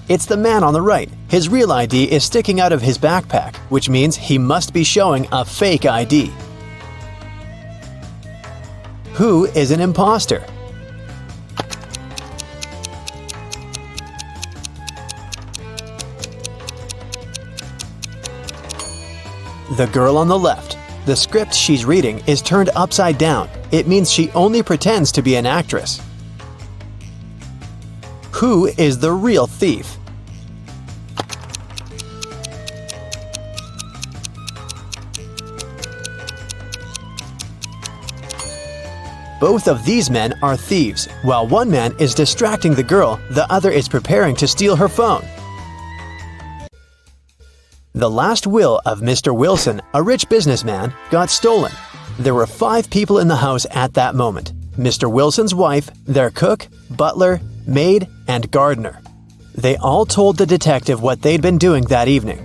It's the man on the right. His real ID is sticking out of his backpack, which means he must be showing a fake ID. Who is an imposter? The girl on the left. The script she's reading is turned upside down. It means she only pretends to be an actress. Who is the real thief? Both of these men are thieves. While one man is distracting the girl, the other is preparing to steal her phone. The last will of Mr. Wilson, a rich businessman, got stolen. There were 5 people in the house at that moment: Mr. Wilson's wife, their cook, butler, maid, and gardener. They all told the detective what they'd been doing that evening.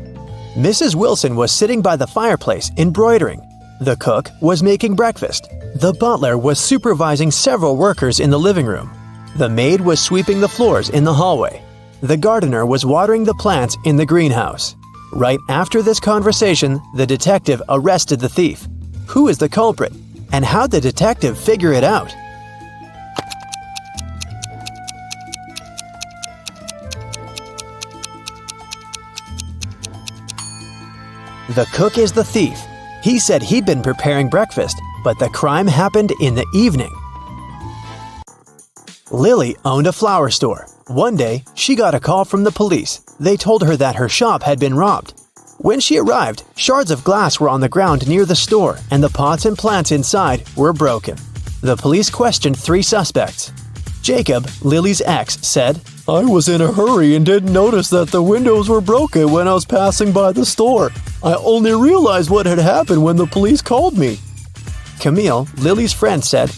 Mrs. Wilson was sitting by the fireplace embroidering. The cook was making breakfast. The butler was supervising several workers in the living room. The maid was sweeping the floors in the hallway. The gardener was watering the plants in the greenhouse. Right after this conversation, the detective arrested the thief. Who is the culprit? And how'd the detective figure it out? The cook is the thief. He said he'd been preparing breakfast, but the crime happened in the evening. Lily owned a flower store. One day, she got a call from the police. They told her that her shop had been robbed. When she arrived, shards of glass were on the ground near the store, and the pots and plants inside were broken. The police questioned 3 suspects. Jacob, Lily's ex, said, "I was in a hurry and didn't notice that the windows were broken when I was passing by the store. I only realized what had happened when the police called me." Camille, Lily's friend, said,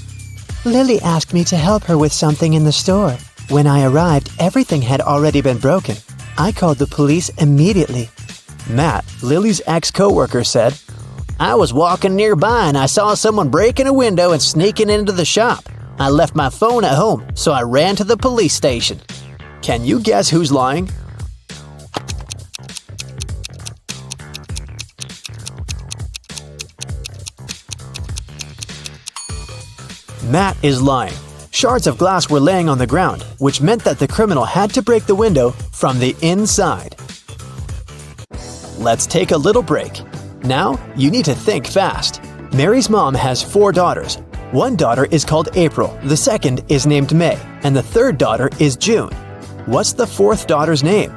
"Lily asked me to help her with something in the store. When I arrived, everything had already been broken. I called the police immediately." Matt, Lily's ex-coworker, said, "I was walking nearby and I saw someone breaking a window and sneaking into the shop. I left my phone at home, so I ran to the police station." Can you guess who's lying? Matt is lying. Shards of glass were laying on the ground, which meant that the criminal had to break the window from the inside. Let's take a little break. Now, you need to think fast. Mary's mom has 4 daughters. One daughter is called April, the second is named May, and the third daughter is June. What's the 4th daughter's name?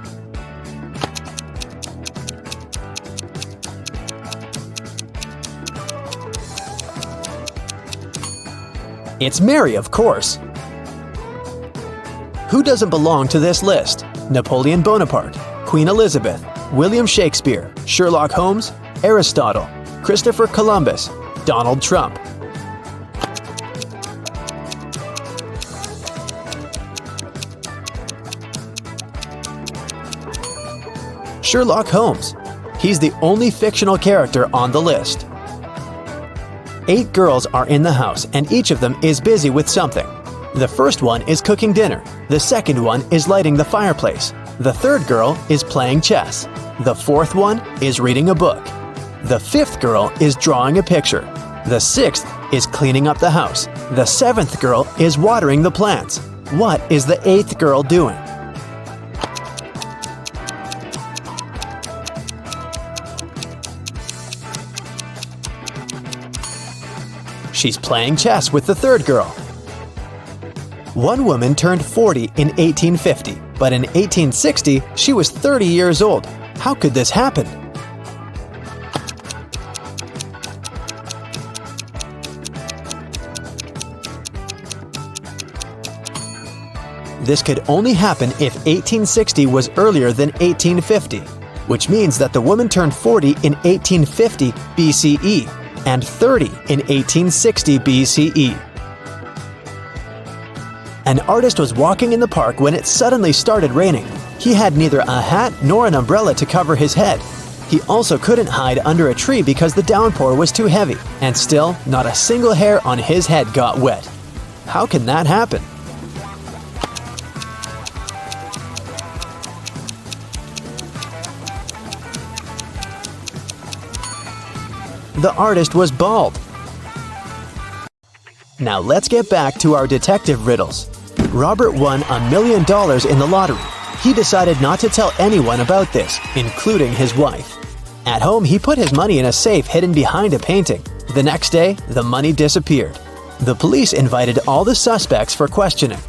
It's Mary, of course. Who doesn't belong to this list? Napoleon Bonaparte, Queen Elizabeth, William Shakespeare, Sherlock Holmes, Aristotle, Christopher Columbus, Donald Trump. Sherlock Holmes. He's the only fictional character on the list. 8 girls are in the house, and each of them is busy with something. The first one is cooking dinner. The second one is lighting the fireplace. The third girl is playing chess. The 4th one is reading a book. The 5th girl is drawing a picture. The 6th is cleaning up the house. The 7th girl is watering the plants. What is the 8th girl doing? She's playing chess with the 3rd girl. One woman turned 40 in 1850, but in 1860, she was 30 years old. How could this happen? This could only happen if 1860 was earlier than 1850, which means that the woman turned 40 in 1850 BCE and 30 in 1860 BCE. An artist was walking in the park when it suddenly started raining. He had neither a hat nor an umbrella to cover his head. He also couldn't hide under a tree because the downpour was too heavy, and still, not a single hair on his head got wet. How can that happen? The artist was bald. Now let's get back to our detective riddles. Robert won $1 million in the lottery. He decided not to tell anyone about this, including his wife. At home, he put his money in a safe hidden behind a painting. The next day, the money disappeared. The police invited all the suspects for questioning.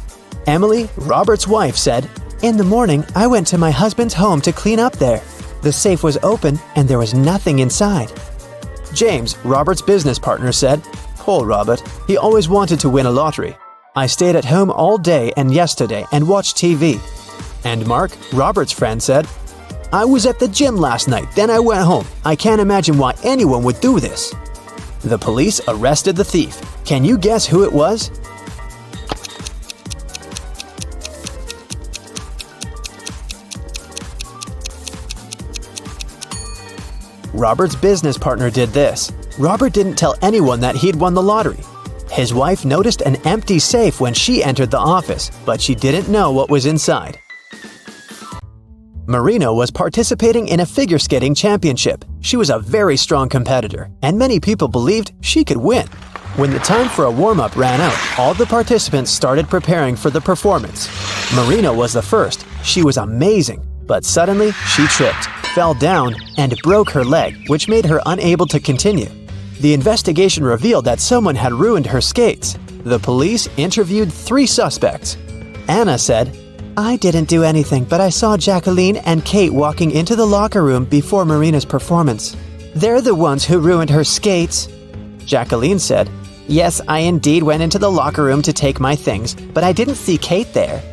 Emily, Robert's wife, said, "In the morning, I went to my husband's home to clean up there. The safe was open and there was nothing inside." James, Robert's business partner, said, Poor Robert. He always wanted to win a lottery. I stayed at home all day and yesterday and watched TV. And Mark, Robert's friend, said, I was at the gym last night, then I went home. I can't imagine why anyone would do this. The police arrested the thief. Can you guess who it was? Robert's business partner did this. Robert didn't tell anyone that he'd won the lottery. His wife noticed an empty safe when she entered the office, but she didn't know what was inside. Marina was participating in a figure skating championship. She was a very strong competitor, and many people believed she could win. When the time for a warm-up ran out, all the participants started preparing for the performance. Marina was the first. She was amazing, but suddenly she tripped, fell down, and broke her leg, which made her unable to continue. The investigation revealed that someone had ruined her skates. The police interviewed 3 suspects. Anna said, I didn't do anything, but I saw Jacqueline and Kate walking into the locker room before Marina's performance. They're the ones who ruined her skates. Jacqueline said, Yes, I indeed went into the locker room to take my things, but I didn't see Kate there.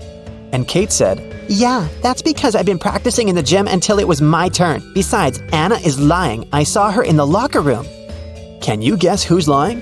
And Kate said, Yeah, that's because I've been practicing in the gym until it was my turn. Besides, Anna is lying. I saw her in the locker room. Can you guess who's lying?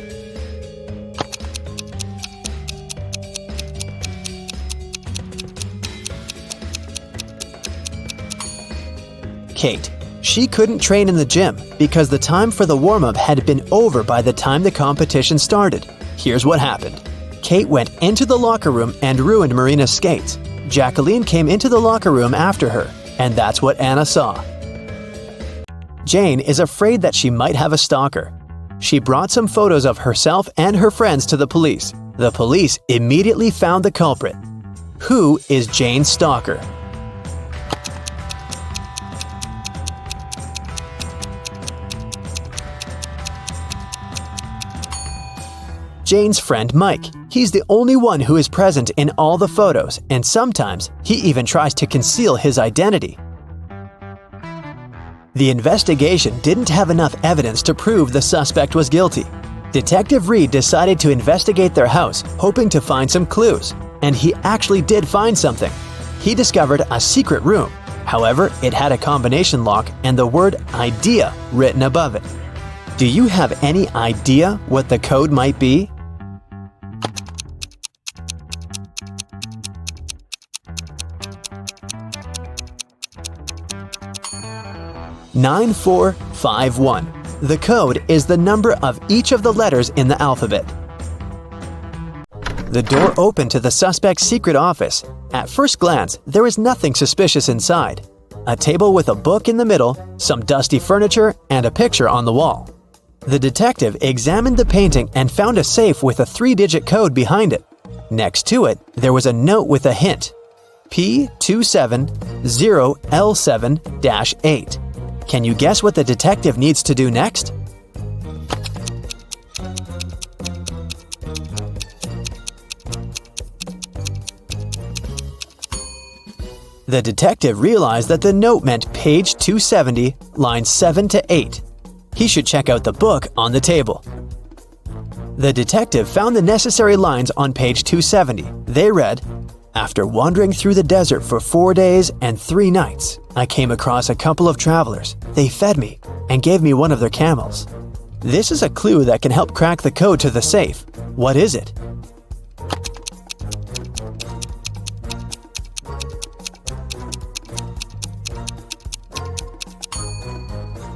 Kate. She couldn't train in the gym because the time for the warm-up had been over by the time the competition started. Here's what happened. Kate went into the locker room and ruined Marina's skates. Jacqueline came into the locker room after her, and that's what Anna saw. Jane is afraid that she might have a stalker. She brought some photos of herself and her friends to the police. The police immediately found the culprit. Who is Jane's stalker? Jane's friend Mike. He's the only one who is present in all the photos, and sometimes he even tries to conceal his identity. The investigation didn't have enough evidence to prove the suspect was guilty. Detective Reed decided to investigate their house, hoping to find some clues, and he actually did find something. He discovered a secret room. However, it had a combination lock and the word idea written above it. Do you have any idea what the code might be? "9451. The code is the number of each of the letters in the alphabet. The door opened to the suspect's secret office. At first glance, there was nothing suspicious inside. A table with a book in the middle, some dusty furniture, and a picture on the wall. The detective examined the painting and found a safe with a 3-digit code behind it. Next to it, there was a note with a hint. P270L7-8. Can you guess what the detective needs to do next? The detective realized that the note meant page 270, lines 7 to 8. He should check out the book on the table. The detective found the necessary lines on page 270. They read, "After wandering through the desert for 4 days and 3 nights, I came across a couple of travelers. They fed me and gave me one of their camels." This is a clue that can help crack the code to the safe. What is it?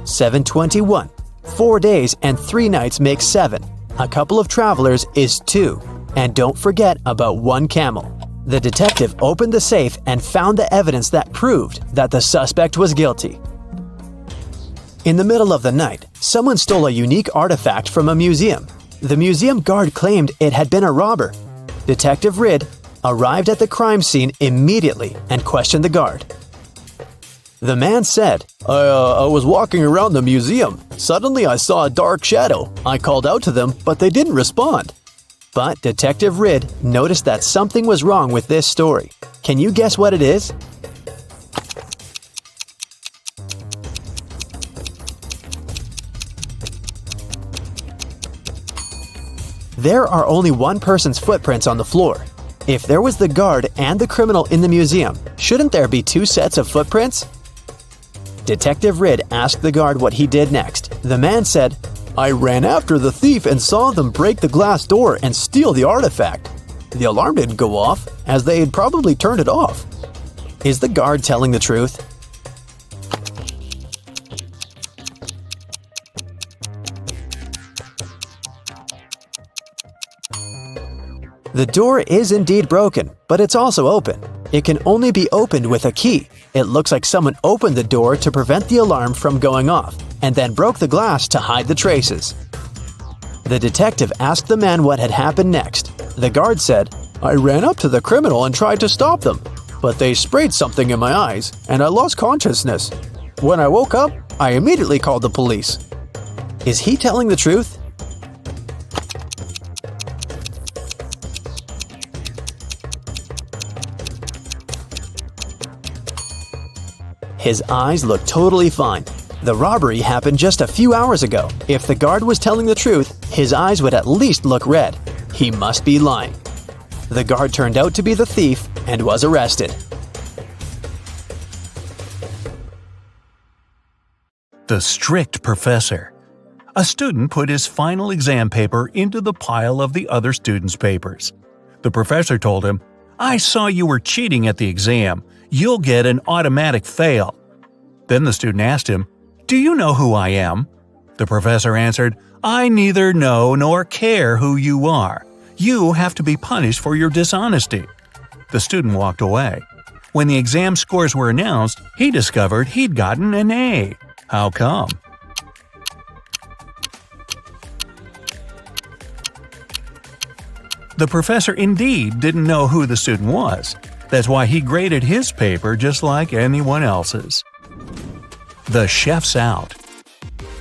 "721. 4 days and 3 nights makes 7. A couple of travelers is 2. And don't forget about 1 camel." The detective opened the safe and found the evidence that proved that the suspect was guilty. In the middle of the night, someone stole a unique artifact from a museum. The museum guard claimed it had been a robber. Detective Reed arrived at the crime scene immediately and questioned the guard. The man said, I was walking around the museum. Suddenly I saw a dark shadow. I called out to them, but they didn't respond." But Detective Reed noticed that something was wrong with this story. Can you guess what it is? There are only one person's footprints on the floor. If there was the guard and the criminal in the museum, shouldn't there be two sets of footprints? Detective Ridd asked the guard what he did next. The man said, "I ran after the thief and saw them break the glass door and steal the artifact. The alarm didn't go off, as they had probably turned it off." Is the guard telling the truth? The door is indeed broken, but it's also open. It can only be opened with a key. It looks like someone opened the door to prevent the alarm from going off, and then broke the glass to hide the traces. The detective asked the man what had happened next. The guard said, "I ran up to the criminal and tried to stop them, but they sprayed something in my eyes, and I lost consciousness. When I woke up, I immediately called the police." Is he telling the truth? His eyes look totally fine. The robbery happened just a few hours ago. If the guard was telling the truth, his eyes would at least look red. He must be lying. The guard turned out to be the thief and was arrested. The strict professor. A student put his final exam paper into the pile of the other students' papers. The professor told him, "I saw you were cheating at the exam. You'll get an automatic fail." Then the student asked him, "Do you know who I am?" The professor answered, "I neither know nor care who you are. You have to be punished for your dishonesty." The student walked away. When the exam scores were announced, he discovered he'd gotten an A. How come? The professor indeed didn't know who the student was. That's why he graded his paper just like anyone else's. The chef's out.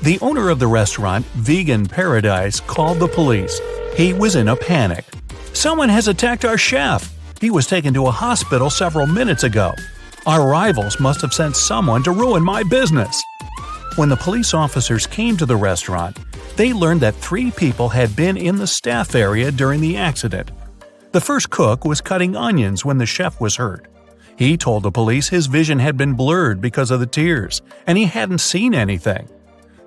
The owner of the restaurant, Vegan Paradise, called the police. He was in a panic. "Someone has attacked our chef. He was taken to a hospital several minutes ago. Our rivals must have sent someone to ruin my business." When the police officers came to the restaurant, they learned that 3 people had been in the staff area during the accident. The first cook was cutting onions when the chef was hurt. He told the police his vision had been blurred because of the tears, and he hadn't seen anything.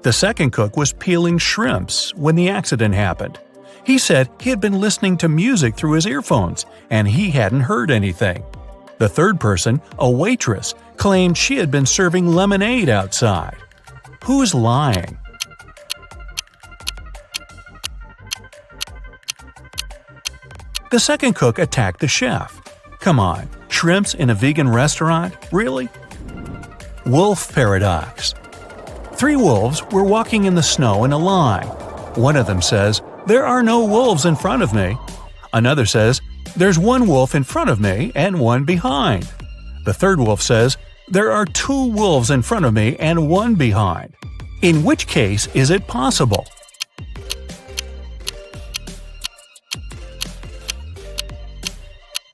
The second cook was peeling shrimps when the accident happened. He said he had been listening to music through his earphones, and he hadn't heard anything. The third person, a waitress, claimed she had been serving lemonade outside. Who's lying? The second cook attacked the chef. Come on, shrimps in a vegan restaurant? Really? Wolf paradox. 3 wolves were walking in the snow in a line. One of them says, "There are no wolves in front of me." Another says, "There's 1 wolf in front of me and 1 behind." The third wolf says, "There are 2 wolves in front of me and 1 behind." In which case is it possible?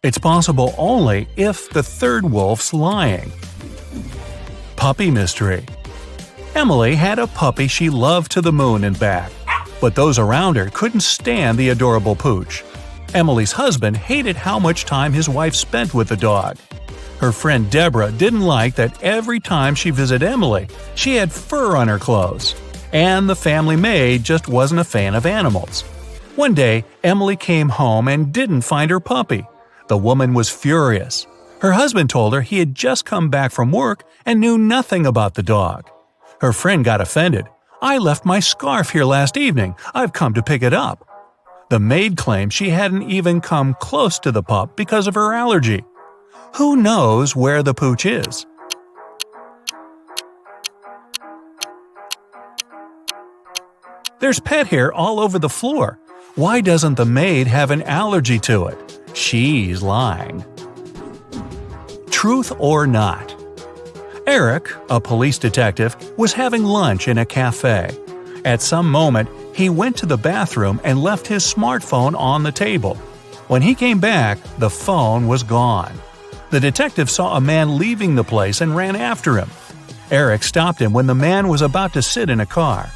It's possible only if the third wolf's lying. Puppy mystery. Emily had a puppy she loved to the moon and back, but those around her couldn't stand the adorable pooch. Emily's husband hated how much time his wife spent with the dog. Her friend Deborah didn't like that every time she visited Emily, she had fur on her clothes. And the family maid just wasn't a fan of animals. One day, Emily came home and didn't find her puppy. The woman was furious. Her husband told her he had just come back from work and knew nothing about the dog. Her friend got offended. "I left my scarf here last evening. I've come to pick it up." The maid claimed she hadn't even come close to the pup because of her allergy. Who knows where the pooch is? There's pet hair all over the floor. Why doesn't the maid have an allergy to it? She's lying. Truth or not? Eric, a police detective, was having lunch in a cafe. At some moment, he went to the bathroom and left his smartphone on the table. When he came back, the phone was gone. The detective saw a man leaving the place and ran after him. Eric stopped him when the man was about to sit in a car.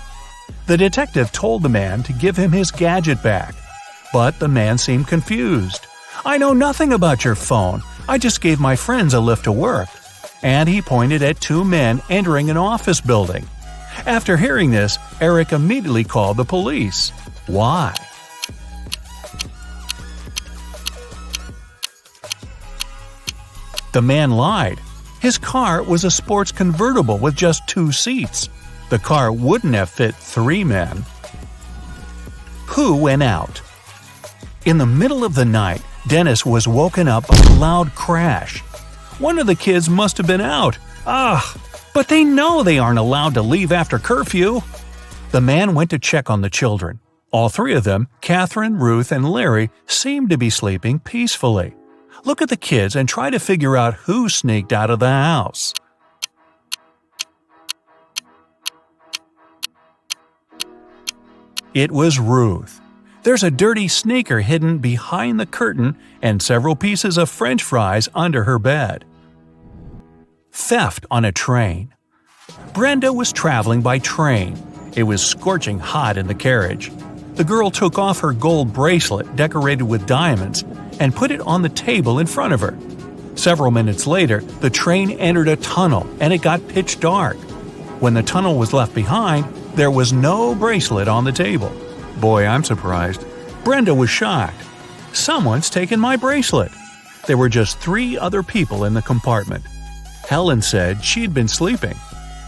The detective told the man to give him his gadget back. But the man seemed confused. "I know nothing about your phone. I just gave my friends a lift to work." And he pointed at two men entering an office building. After hearing this, Eric immediately called the police. Why? The man lied. His car was a sports convertible with just 2 seats. The car wouldn't have fit 3 men. Who went out? In the middle of the night, Dennis was woken up by a loud crash. One of the kids must have been out. But they know they aren't allowed to leave after curfew. The man went to check on the children. All 3 of them, Catherine, Ruth, and Larry, seemed to be sleeping peacefully. Look at the kids and try to figure out who sneaked out of the house. It was Ruth. There's a dirty sneaker hidden behind the curtain and several pieces of French fries under her bed. Theft on a train. Brenda was traveling by train. It was scorching hot in the carriage. The girl took off her gold bracelet decorated with diamonds and put it on the table in front of her. Several minutes later, the train entered a tunnel and it got pitch dark. When the tunnel was left behind, there was no bracelet on the table. Boy, I'm surprised. Brenda was shocked. Someone's taken my bracelet. There were just 3 other people in the compartment. Helen said she'd been sleeping.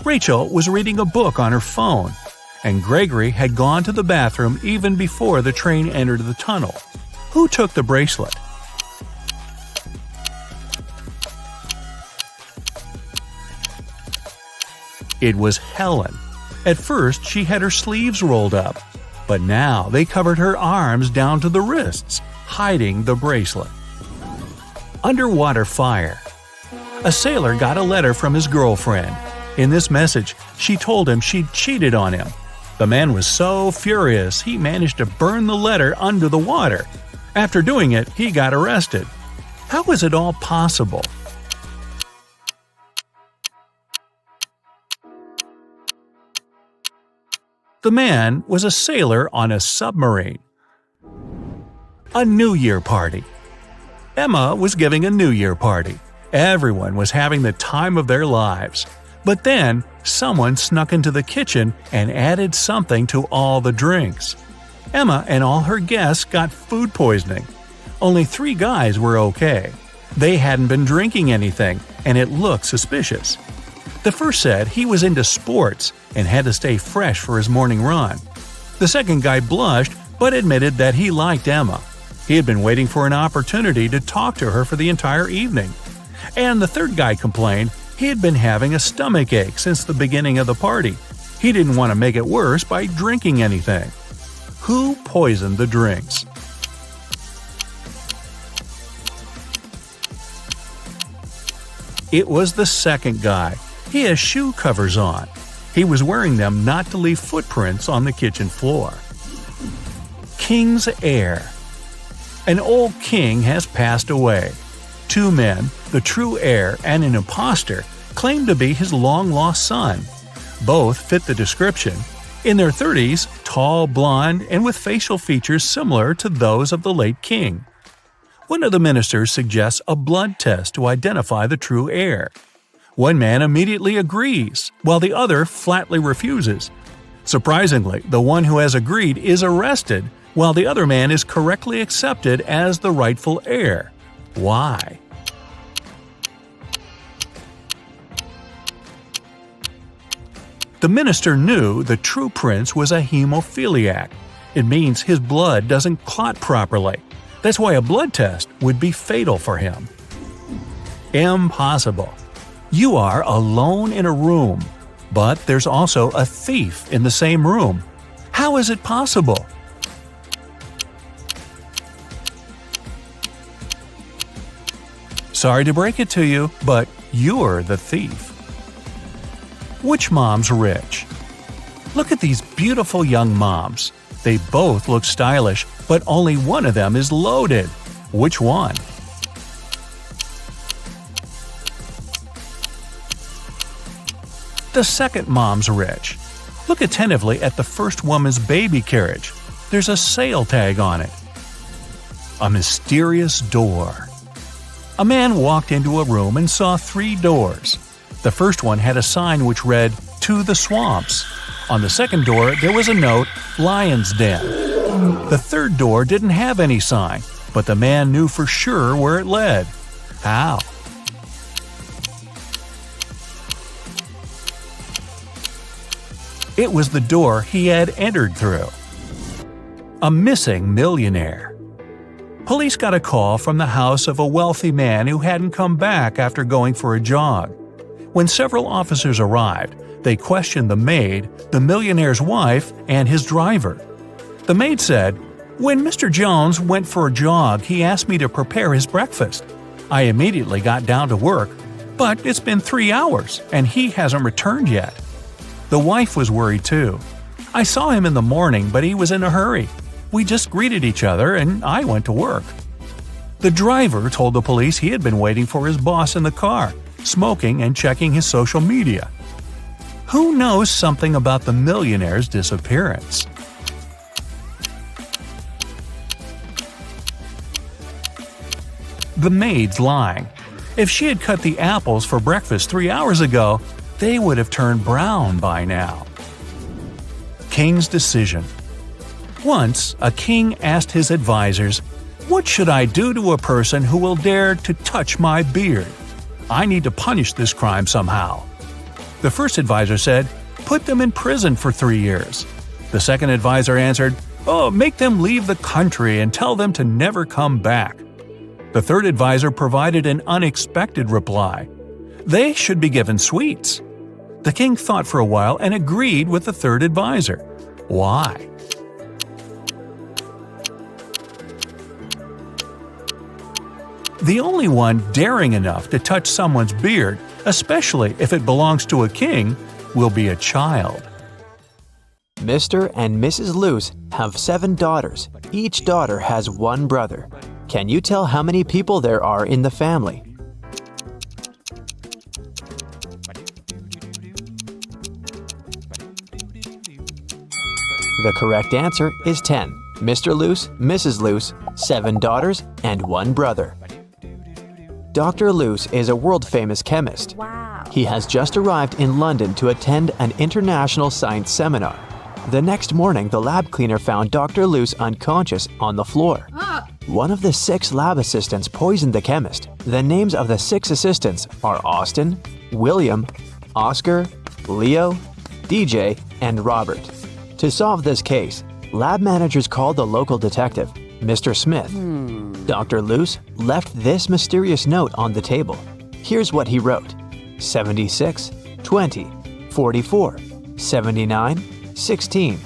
Rachel was reading a book on her phone. And Gregory had gone to the bathroom even before the train entered the tunnel. Who took the bracelet? It was Helen. At first, she had her sleeves rolled up, but now they covered her arms down to the wrists, hiding the bracelet. Underwater fire. A sailor got a letter from his girlfriend. In this message, she told him she'd cheated on him. The man was so furious he managed to burn the letter under the water. After doing it, he got arrested. How was it all possible? The man was a sailor on a submarine. A New Year party. Emma was giving a New Year party. Everyone was having the time of their lives. But then, someone snuck into the kitchen and added something to all the drinks. Emma and all her guests got food poisoning. Only 3 guys were okay. They hadn't been drinking anything, and it looked suspicious. The first said he was into sports and had to stay fresh for his morning run. The second guy blushed but admitted that he liked Emma. He had been waiting for an opportunity to talk to her for the entire evening. And the third guy complained he had been having a stomach ache since the beginning of the party. He didn't want to make it worse by drinking anything. Who poisoned the drinks? It was the second guy. He has shoe covers on. He was wearing them not to leave footprints on the kitchen floor. King's heir. An old king has passed away. 2 men, the true heir and an impostor, claim to be his long-lost son. Both fit the description. In their 30s, tall, blonde, and with facial features similar to those of the late king. One of the ministers suggests a blood test to identify the true heir. One man immediately agrees, while the other flatly refuses. Surprisingly, the one who has agreed is arrested, while the other man is correctly accepted as the rightful heir. Why? The minister knew the true prince was a hemophiliac. It means his blood doesn't clot properly. That's why a blood test would be fatal for him. Impossible. You are alone in a room, but there's also a thief in the same room. How is it possible? Sorry to break it to you, but you're the thief. Which mom's rich? Look at these beautiful young moms. They both look stylish, but only one of them is loaded. Which one? The second mom's rich. Look attentively at the first woman's baby carriage. There's a sale tag on it. A mysterious door. A man walked into a room and saw 3 doors. The first one had a sign which read, "To the swamps." On the second door, there was a note, "Lion's Den." The third door didn't have any sign, but the man knew for sure where it led. How? It was the door he had entered through. A missing millionaire. Police got a call from the house of a wealthy man who hadn't come back after going for a jog. When several officers arrived, they questioned the maid, the millionaire's wife, and his driver. The maid said, "When Mr. Jones went for a jog, he asked me to prepare his breakfast. I immediately got down to work, but it's been 3 hours, and he hasn't returned yet." The wife was worried too. "I saw him in the morning, but he was in a hurry. We just greeted each other, and I went to work." The driver told the police he had been waiting for his boss in the car, smoking and checking his social media. Who knows something about the millionaire's disappearance? The maid's lying. If she had cut the apples for breakfast 3 hours ago, they would have turned brown by now. King's decision. Once, a king asked his advisors, "What should I do to a person who will dare to touch my beard? I need to punish this crime somehow." The first advisor said, "Put them in prison for 3 years." The second advisor answered, "Oh, make them leave the country and tell them to never come back." The third advisor provided an unexpected reply. They should be given sweets. The king thought for a while and agreed with the third advisor. Why? The only one daring enough to touch someone's beard, especially if it belongs to a king, will be a child. Mr. and Mrs. Luce have 7 daughters. Each daughter has 1 brother. Can you tell how many people there are in the family? The correct answer is 10. Mr. Luce, Mrs. Luce, 7 daughters, and 1 brother. Dr. Luce is a world-famous chemist. Wow. He has just arrived in London to attend an international science seminar. The next morning, the lab cleaner found Dr. Luce unconscious on the floor. One of the 6 lab assistants poisoned the chemist. The names of the 6 assistants are Austin, William, Oscar, Leo, DJ, and Robert. To solve this case, lab managers called the local detective, Mr. Smith. Dr. Luce left this mysterious note on the table. Here's what he wrote: 76, 20, 44, 79, 16,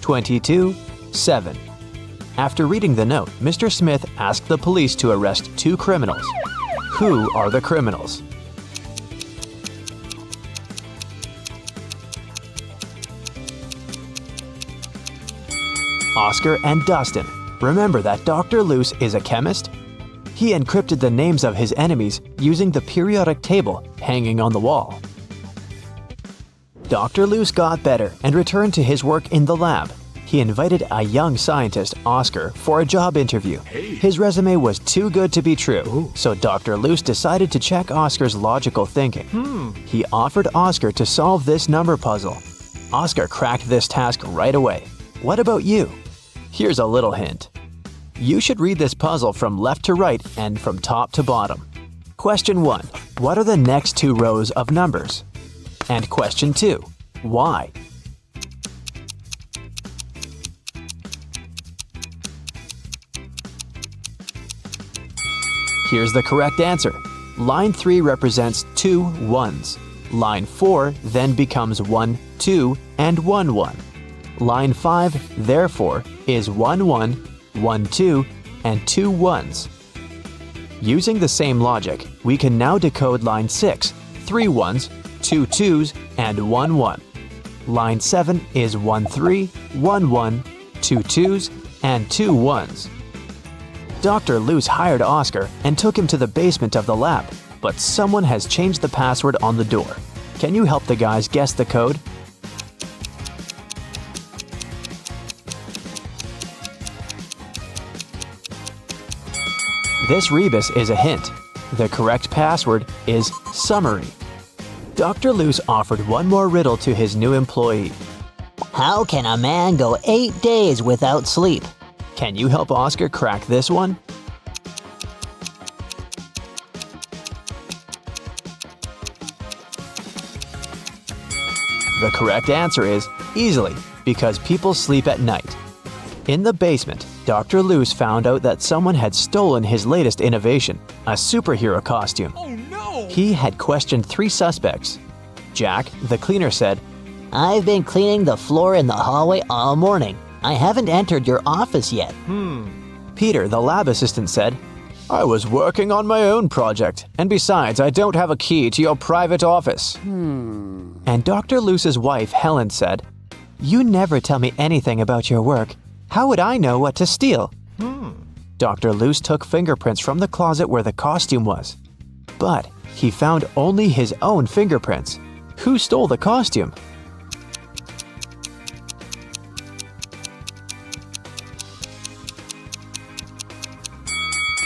22, 7. After reading the note, Mr. Smith asked the police to arrest 2 criminals. Who are the criminals? Oscar and Dustin. Remember that Dr. Luce is a chemist? He encrypted the names of his enemies using the periodic table hanging on the wall. Dr. Luce got better and returned to his work in the lab. He invited a young scientist, Oscar, for a job interview. His resume was too good to be true, so Dr. Luce decided to check Oscar's logical thinking. He offered Oscar to solve this number puzzle. Oscar cracked this task right away. What about you? Here's a little hint. You should read this puzzle from left to right and from top to bottom. Question 1. What are the next 2 rows of numbers? And question 2. Why? Here's the correct answer. Line 3 represents 2 1s. Line 4 then becomes 1 2 and 1 1. Line 5, therefore, is 1 1, 1 2, and 2 1s. Using the same logic, we can now decode line 6, 3 1s, 2 2s, and 1 1. Line 7 is 1 3, 1 1, 2 2s, and 2 1s. Dr. Luce hired Oscar and took him to the basement of the lab, but someone has changed the password on the door. Can you help the guys guess the code? This rebus is a hint. The correct password is summary. Dr. Luce offered one more riddle to his new employee. How can a man go 8 days without sleep? Can you help Oscar crack this one? The correct answer is easily, because people sleep at night. In the basement, Dr. Luce found out that someone had stolen his latest innovation, a superhero costume. Oh no! He had questioned 3 suspects. Jack, the cleaner, said, I've been cleaning the floor in the hallway all morning. I haven't entered your office yet. Peter, the lab assistant, said, I was working on my own project, and besides, I don't have a key to your private office. And Dr. Luce's wife, Helen, said, You never tell me anything about your work. How would I know what to steal? Dr. Luce took fingerprints from the closet where the costume was. But he found only his own fingerprints. Who stole the costume?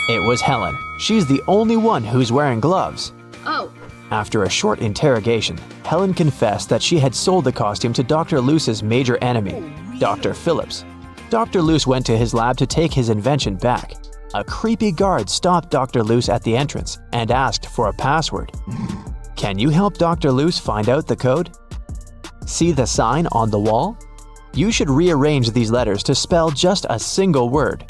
It was Helen. She's the only one who's wearing gloves. Oh. After a short interrogation, Helen confessed that she had sold the costume to Dr. Luce's major enemy, Dr. Phillips. Dr. Luce went to his lab to take his invention back. A creepy guard stopped Dr. Luce at the entrance and asked for a password. Can you help Dr. Luce find out the code? See the sign on the wall? You should rearrange these letters to spell just a single word.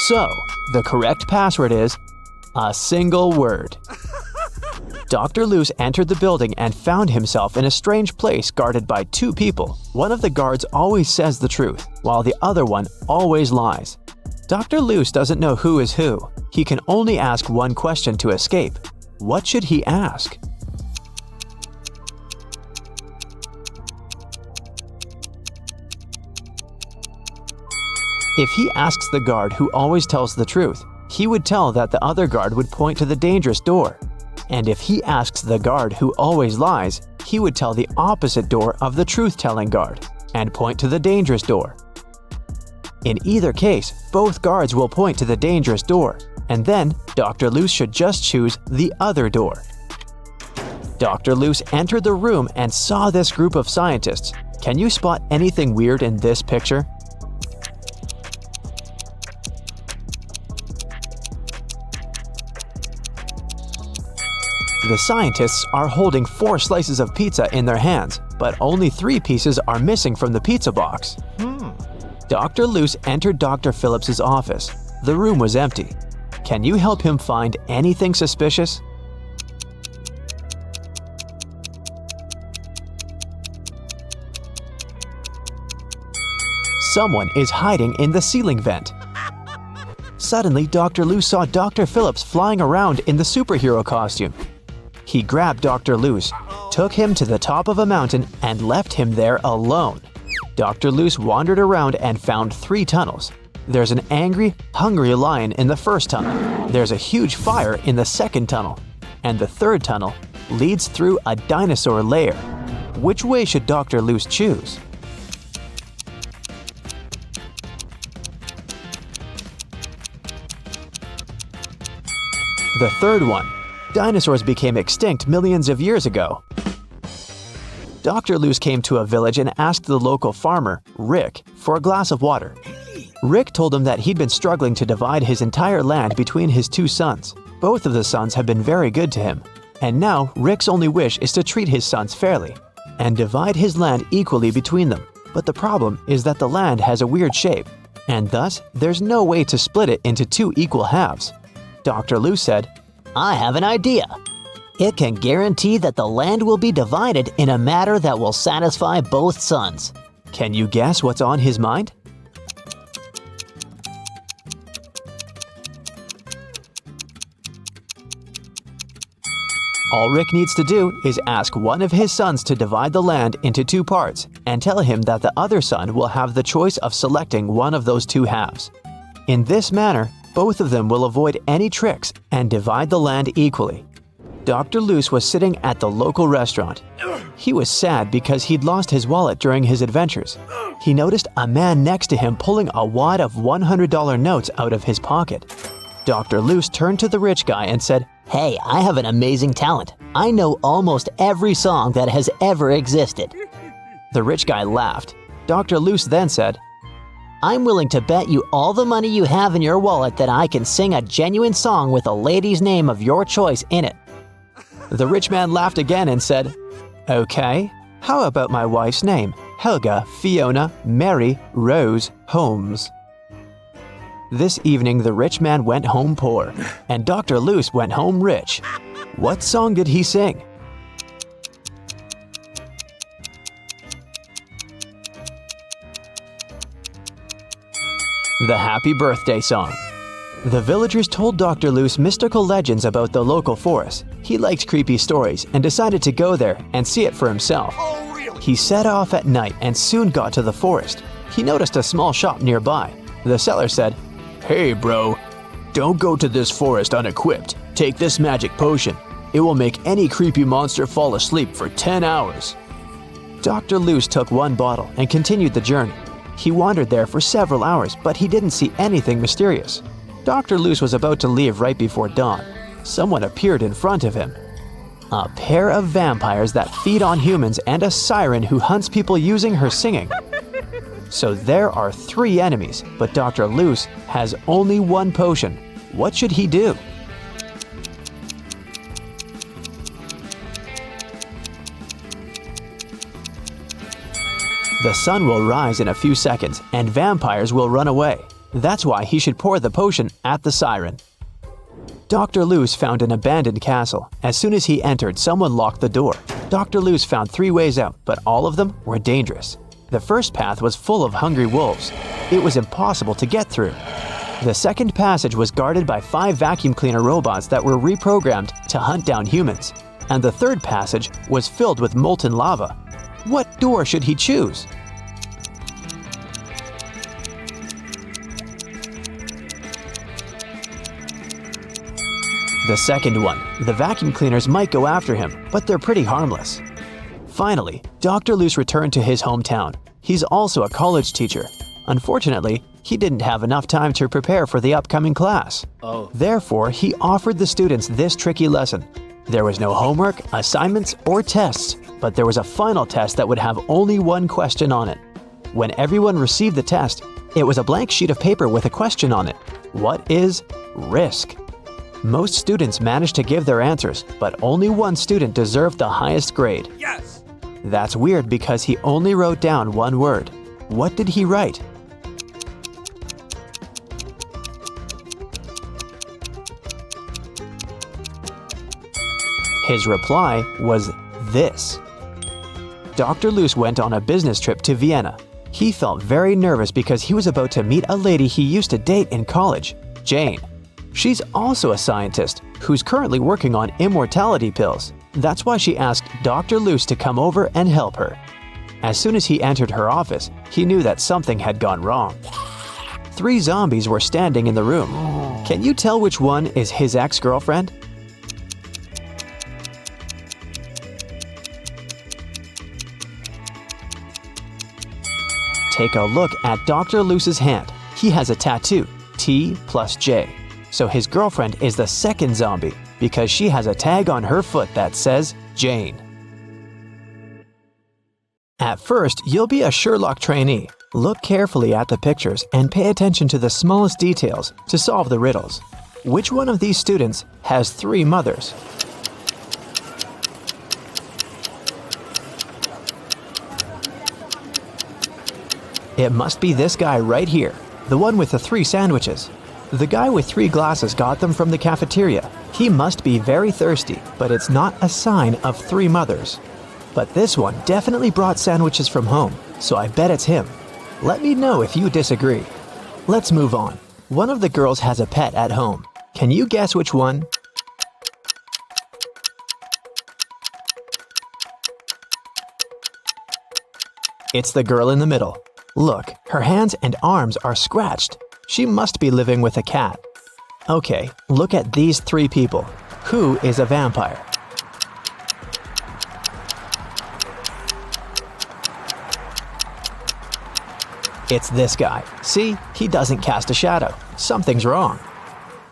So, the correct password is a single word. Dr. Luce entered the building and found himself in a strange place guarded by 2 people. One of the guards always says the truth, while the other one always lies. Dr. Luce doesn't know who is who. He can only ask one question to escape. What should he ask? If he asks the guard who always tells the truth, he would tell that the other guard would point to the dangerous door. And if he asks the guard who always lies, he would tell the opposite door of the truth-telling guard and point to the dangerous door. In either case, both guards will point to the dangerous door, and then Dr. Luce should just choose the other door. Dr. Luce entered the room and saw this group of scientists. Can you spot anything weird in this picture? The scientists are holding 4 slices of pizza in their hands, but only 3 pieces are missing from the pizza box. Dr. Luce entered Dr. Phillips's office. The room was empty. Can you help him find anything suspicious? Someone is hiding in the ceiling vent. Suddenly, Dr. Luce saw Dr. Phillips flying around in the superhero costume. He grabbed Dr. Luce, took him to the top of a mountain, and left him there alone. Dr. Luce wandered around and found 3 tunnels. There's an angry, hungry lion in the first tunnel. There's a huge fire in the second tunnel. And the third tunnel leads through a dinosaur lair. Which way should Dr. Luce choose? The third one. Dinosaurs became extinct millions of years ago. Dr. Luce came to a village and asked the local farmer, Rick, for a glass of water. Rick told him that he'd been struggling to divide his entire land between his 2 sons. Both of the sons have been very good to him, and now Rick's only wish is to treat his sons fairly and divide his land equally between them. But the problem is that the land has a weird shape, and thus there's no way to split it into 2 equal halves. Dr. Luce said, I have an idea. It can guarantee that the land will be divided in a manner that will satisfy both sons. Can you guess what's on his mind? All Rick needs to do is ask one of his sons to divide the land into 2 parts and tell him that the other son will have the choice of selecting one of those 2 halves. In this manner, both of them will avoid any tricks and divide the land equally. Dr. Loose was sitting at the local restaurant. He was sad because he'd lost his wallet during his adventures. He noticed a man next to him pulling a wad of $100 notes out of his pocket. Dr. Loose turned to the rich guy and said, Hey, I have an amazing talent. I know almost every song that has ever existed. The rich guy laughed. Dr. Loose then said, I'm willing to bet you all the money you have in your wallet that I can sing a genuine song with a lady's name of your choice in it. The rich man laughed again and said, Okay, how about my wife's name? Helga Fiona Mary Rose Holmes. This evening, the rich man went home poor, and Dr. Loose went home rich. What song did he sing? The Happy Birthday Song. The villagers told Dr. Loose mystical legends about the local forest. He liked creepy stories and decided to go there and see it for himself. He set off at night and soon got to the forest. He noticed a small shop nearby. The seller said, Hey bro, don't go to this forest unequipped. Take this magic potion. It will make any creepy monster fall asleep for 10 hours. Dr. Loose took one bottle and continued the journey. He wandered there for several hours, but he didn't see anything mysterious. Dr. Loose was about to leave right before dawn. Someone appeared in front of him. A pair of vampires that feed on humans and a siren who hunts people using her singing. So there are 3 enemies, but Dr. Loose has only one potion. What should he do? The sun will rise in a few seconds and vampires will run away. That's why he should pour the potion at the siren. Dr. Loose found an abandoned castle. As soon as he entered, someone locked the door. Dr. Loose found 3 ways out, but all of them were dangerous. The first path was full of hungry wolves. It was impossible to get through. The second passage was guarded by 5 vacuum cleaner robots that were reprogrammed to hunt down humans. And the third passage was filled with molten lava. What door should he choose? The second one. The vacuum cleaners might go after him, but they're pretty harmless. Finally, Dr. Loose returned to his hometown. He's also a college teacher. Unfortunately, he didn't have enough time to prepare for the upcoming class. Therefore, he offered the students this tricky lesson. There was no homework, assignments, or tests, but there was a final test that would have only one question on it. When everyone received the test, it was a blank sheet of paper with a question on it. What is risk? Most students managed to give their answers, but only one student deserved the highest grade. Yes! That's weird because he only wrote down one word. What did he write? His reply was this. Dr. Loose went on a business trip to Vienna. He felt very nervous because he was about to meet a lady he used to date in college, Jane. She's also a scientist who's currently working on immortality pills. That's why she asked Dr. Loose to come over and help her. As soon as he entered her office, he knew that something had gone wrong. 3 zombies were standing in the room. Can you tell which one is his ex-girlfriend? Take a look at Dr. Loose's hand. He has a tattoo, T plus J. So his girlfriend is the second zombie because she has a tag on her foot that says Jane. At first, you'll be a Sherlock trainee. Look carefully at the pictures and pay attention to the smallest details to solve the riddles. Which one of these students has 3 mothers? It must be this guy right here, the one with the 3 sandwiches. The guy with 3 glasses got them from the cafeteria. He must be very thirsty, but it's not a sign of 3 mothers. But this one definitely brought sandwiches from home, so I bet it's him. Let me know if you disagree. Let's move on. One of the girls has a pet at home. Can you guess which one? It's the girl in the middle. Look, her hands and arms are scratched. She must be living with a cat. Okay, look at these 3 people. Who is a vampire? It's this guy. See, he doesn't cast a shadow. Something's wrong.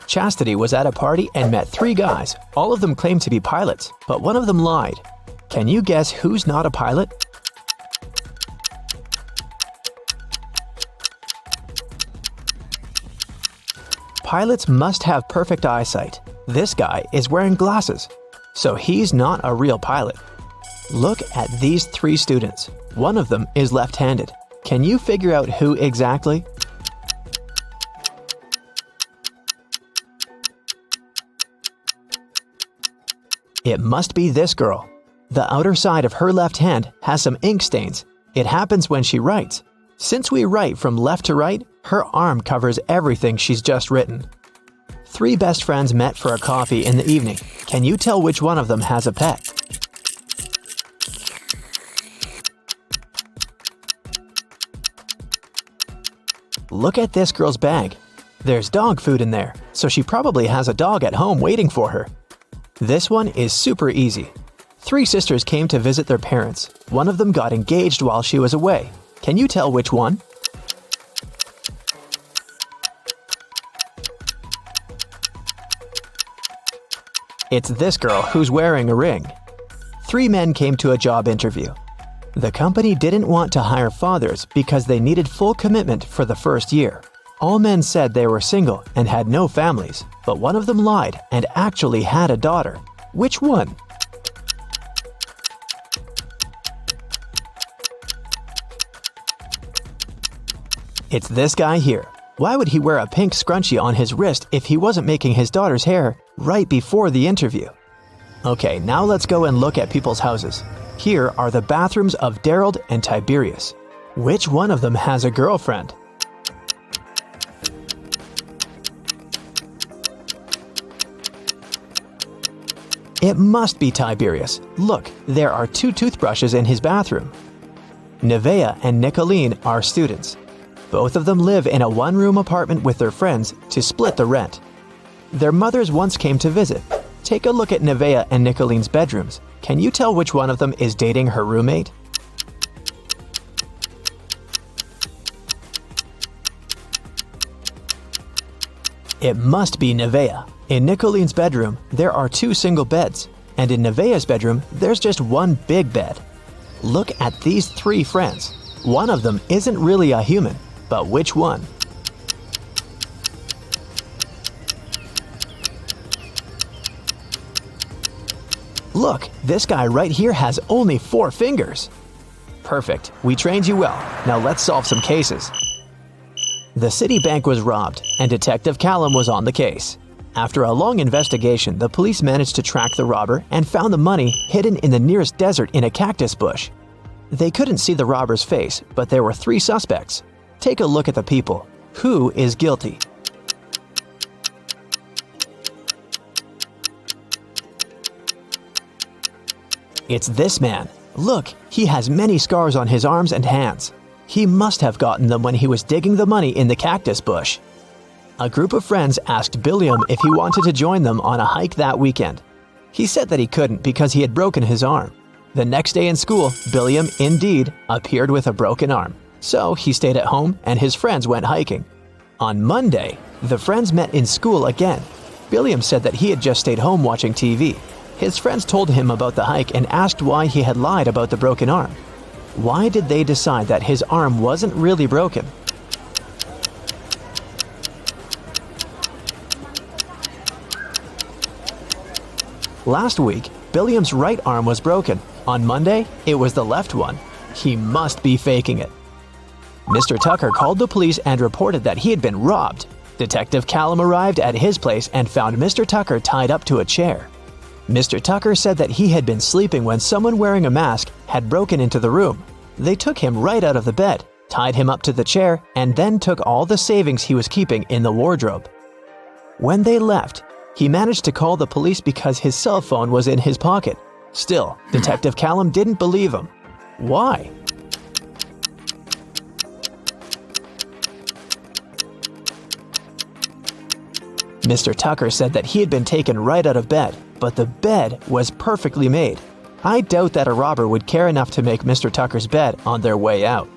Chastity was at a party and met 3 guys. All of them claimed to be pilots, but one of them lied. Can you guess who's not a pilot? Pilots must have perfect eyesight. This guy is wearing glasses, so he's not a real pilot. Look at these 3 students. One of them is left-handed. Can you figure out who exactly? It must be this girl. The outer side of her left hand has some ink stains. It happens when she writes. Since we write from left to right, her arm covers everything she's just written. 3 best friends met for a coffee in the evening. Can you tell which one of them has a pet? Look at this girl's bag. There's dog food in there, so she probably has a dog at home waiting for her. This one is super easy. 3 sisters came to visit their parents. One of them got engaged while she was away. Can you tell which one? It's this girl who's wearing a ring. 3 men came to a job interview. The company didn't want to hire fathers because they needed full commitment for the first year. All men said they were single and had no families, but one of them lied and actually had a daughter. Which one? It's this guy here. Why would he wear a pink scrunchie on his wrist if he wasn't making his daughter's hair right before the interview? Okay, now let's go and look at people's houses. Here are the bathrooms of Daryl and Tiberius. Which one of them has a girlfriend? It must be Tiberius. Look, there are 2 toothbrushes in his bathroom. Nevaeh and Nicolene are students. Both of them live in a 1-room apartment with their friends to split the rent. Their mothers once came to visit. Take a look at Nevaeh and Nicolene's bedrooms. Can you tell which one of them is dating her roommate? It must be Nevaeh. In Nicolene's bedroom, there are 2 single beds, and in Nevaeh's bedroom, there's just 1 big bed. Look at these 3 friends. One of them isn't really a human, but which one? Look, this guy right here has only 4 fingers. Perfect, we trained you well. Now let's solve some cases. The Citibank was robbed, and Detective Callum was on the case. After a long investigation, the police managed to track the robber and found the money hidden in the nearest desert in a cactus bush. They couldn't see the robber's face, but there were 3 suspects. Take a look at the people. Who is guilty? It's this man. Look, he has many scars on his arms and hands. He must have gotten them when he was digging the money in the cactus bush. A group of friends asked Billiam if he wanted to join them on a hike that weekend. He said that he couldn't because he had broken his arm. The next day in school, Billiam, indeed, appeared with a broken arm. So he stayed at home and his friends went hiking. On Monday, the friends met in school again. Billiam said that he had just stayed home watching TV. His friends told him about the hike and asked why he had lied about the broken arm. Why did they decide that his arm wasn't really broken? Last week, Billiam's right arm was broken. On Monday, it was the left one. He must be faking it. Mr. Tucker called the police and reported that he had been robbed. Detective Callum arrived at his place and found Mr. Tucker tied up to a chair. Mr. Tucker said that he had been sleeping when someone wearing a mask had broken into the room. They took him right out of the bed, tied him up to the chair, and then took all the savings he was keeping in the wardrobe. When they left, he managed to call the police because his cell phone was in his pocket. Still, Detective Callum didn't believe him. Why? Mr. Tucker said that he had been taken right out of bed, but the bed was perfectly made. I doubt that a robber would care enough to make Mr. Tucker's bed on their way out.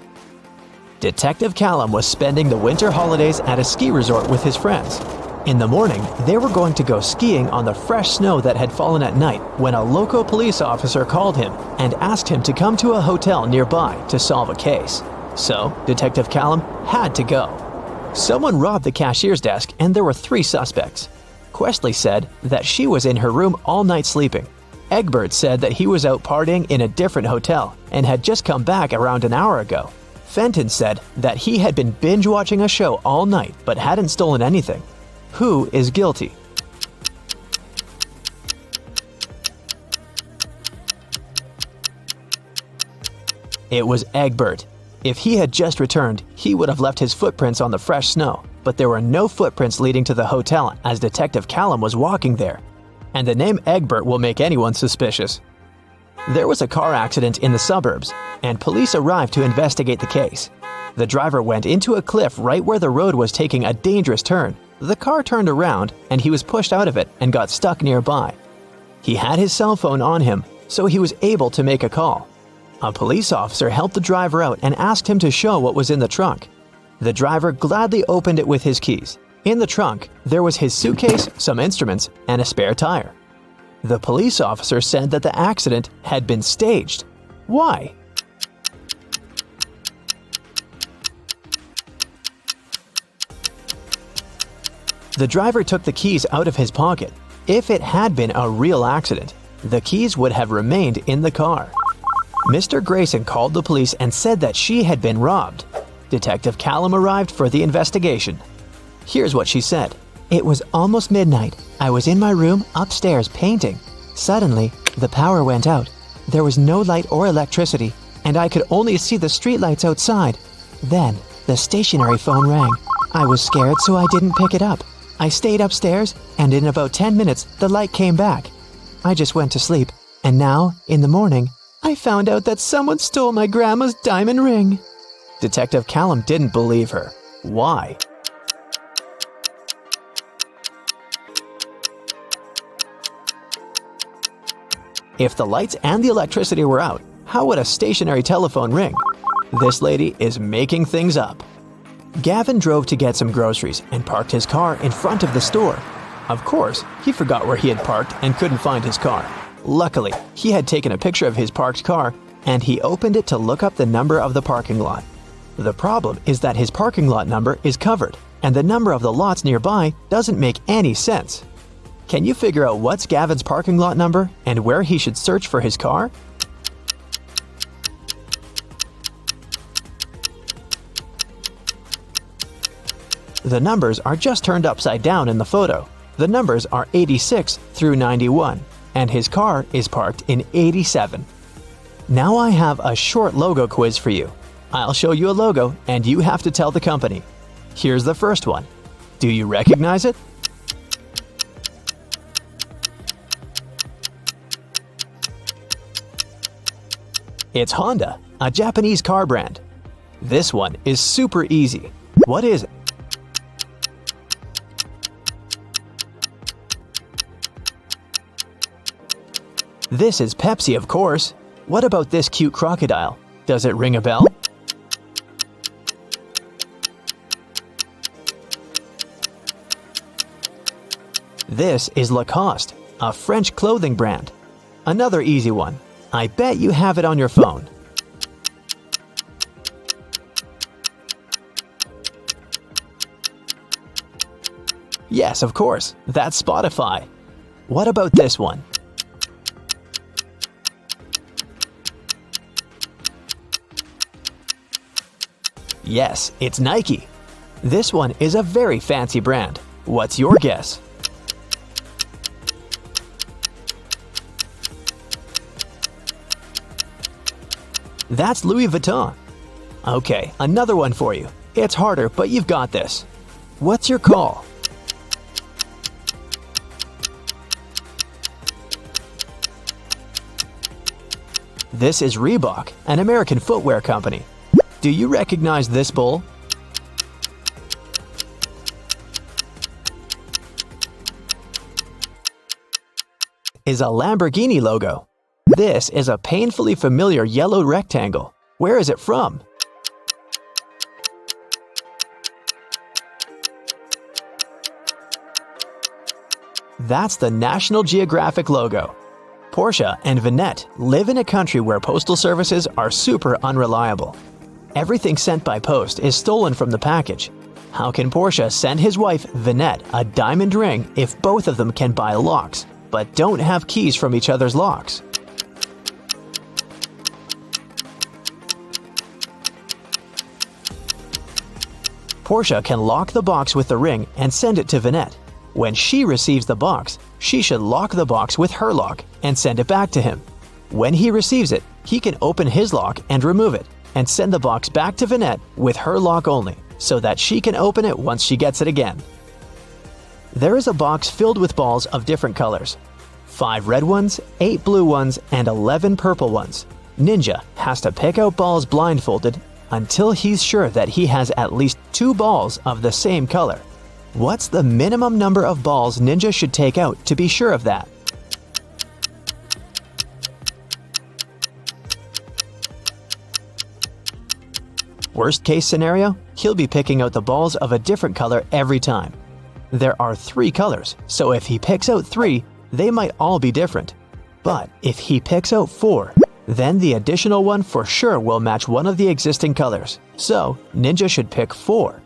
Detective Callum was spending the winter holidays at a ski resort with his friends. In the morning, they were going to go skiing on the fresh snow that had fallen at night when a local police officer called him and asked him to come to a hotel nearby to solve a case. So, Detective Callum had to go. Someone robbed the cashier's desk and there were 3 suspects. Questley said that she was in her room all night sleeping. Egbert said that he was out partying in a different hotel and had just come back around an hour ago. Fenton said that he had been binge-watching a show all night but hadn't stolen anything. Who is guilty? It was Egbert. If he had just returned, he would have left his footprints on the fresh snow, but there were no footprints leading to the hotel as Detective Callum was walking there. And the name Egbert will make anyone suspicious. There was a car accident in the suburbs, and police arrived to investigate the case. The driver went into a cliff right where the road was taking a dangerous turn. The car turned around, and he was pushed out of it and got stuck nearby. He had his cell phone on him, so he was able to make a call. A police officer helped the driver out and asked him to show what was in the trunk. The driver gladly opened it with his keys. In the trunk, there was his suitcase, some instruments, and a spare tire. The police officer said that the accident had been staged. Why? The driver took the keys out of his pocket. If it had been a real accident, the keys would have remained in the car. Mr. Grayson called the police and said that she had been robbed. Detective Callum arrived for the investigation. Here's what she said. It was almost midnight. I was in my room upstairs painting. Suddenly, the power went out. There was no light or electricity, and I could only see the streetlights outside. Then, the stationary phone rang. I was scared, so I didn't pick it up. I stayed upstairs, and in about 10 minutes, the light came back. I just went to sleep, and now, in the morning, I found out that someone stole my grandma's diamond ring. Detective Callum didn't believe her. Why? If the lights and the electricity were out, how would a stationary telephone ring? This lady is making things up. Gavin drove to get some groceries and parked his car in front of the store. Of course, he forgot where he had parked and couldn't find his car. Luckily, he had taken a picture of his parked car and he opened it to look up the number of the parking lot. The problem is that his parking lot number is covered and the number of the lots nearby doesn't make any sense. Can you figure out what's Gavin's parking lot number and where he should search for his car? The numbers are just turned upside down in the photo. The numbers are 86 through 91, and his car is parked in 87. Now I have a short logo quiz for you. I'll show you a logo and you have to tell the company. Here's the first one. Do you recognize it? It's Honda, a Japanese car brand. This one is super easy. What is it? This is Pepsi, of course. What about this cute crocodile? Does it ring a bell? This is Lacoste, a French clothing brand. Another easy one. I bet you have it on your phone. Yes, of course. That's Spotify. What about this one? Yes, it's Nike. This one is a very fancy brand. What's your guess? That's Louis Vuitton. Okay, another one for you. It's harder, but you've got this. What's your call? This is Reebok, an American footwear company. Do you recognize this bull? Is a Lamborghini logo. This is a painfully familiar yellow rectangle. Where is it from? That's the National Geographic logo. Portia and Vinette live in a country where postal services are super unreliable. Everything sent by post is stolen from the package. How can Portia send his wife, Vinette, a diamond ring if both of them can buy locks, but don't have keys from each other's locks? Portia can lock the box with the ring and send it to Vinette. When she receives the box, she should lock the box with her lock and send it back to him. When he receives it, he can open his lock and remove it, and send the box back to Vinette with her lock only, so that she can open it once she gets it again. There is a box filled with balls of different colors. 5 red ones, 8 blue ones, and 11 purple ones. Ninja has to pick out balls blindfolded until he's sure that he has at least 2 balls of the same color. What's the minimum number of balls Ninja should take out to be sure of that? Worst case scenario, he'll be picking out the balls of a different color every time. There are 3 colors, so if he picks out 3, they might all be different. But if he picks out 4, then the additional one for sure will match one of the existing colors. So, Ninja should pick 4.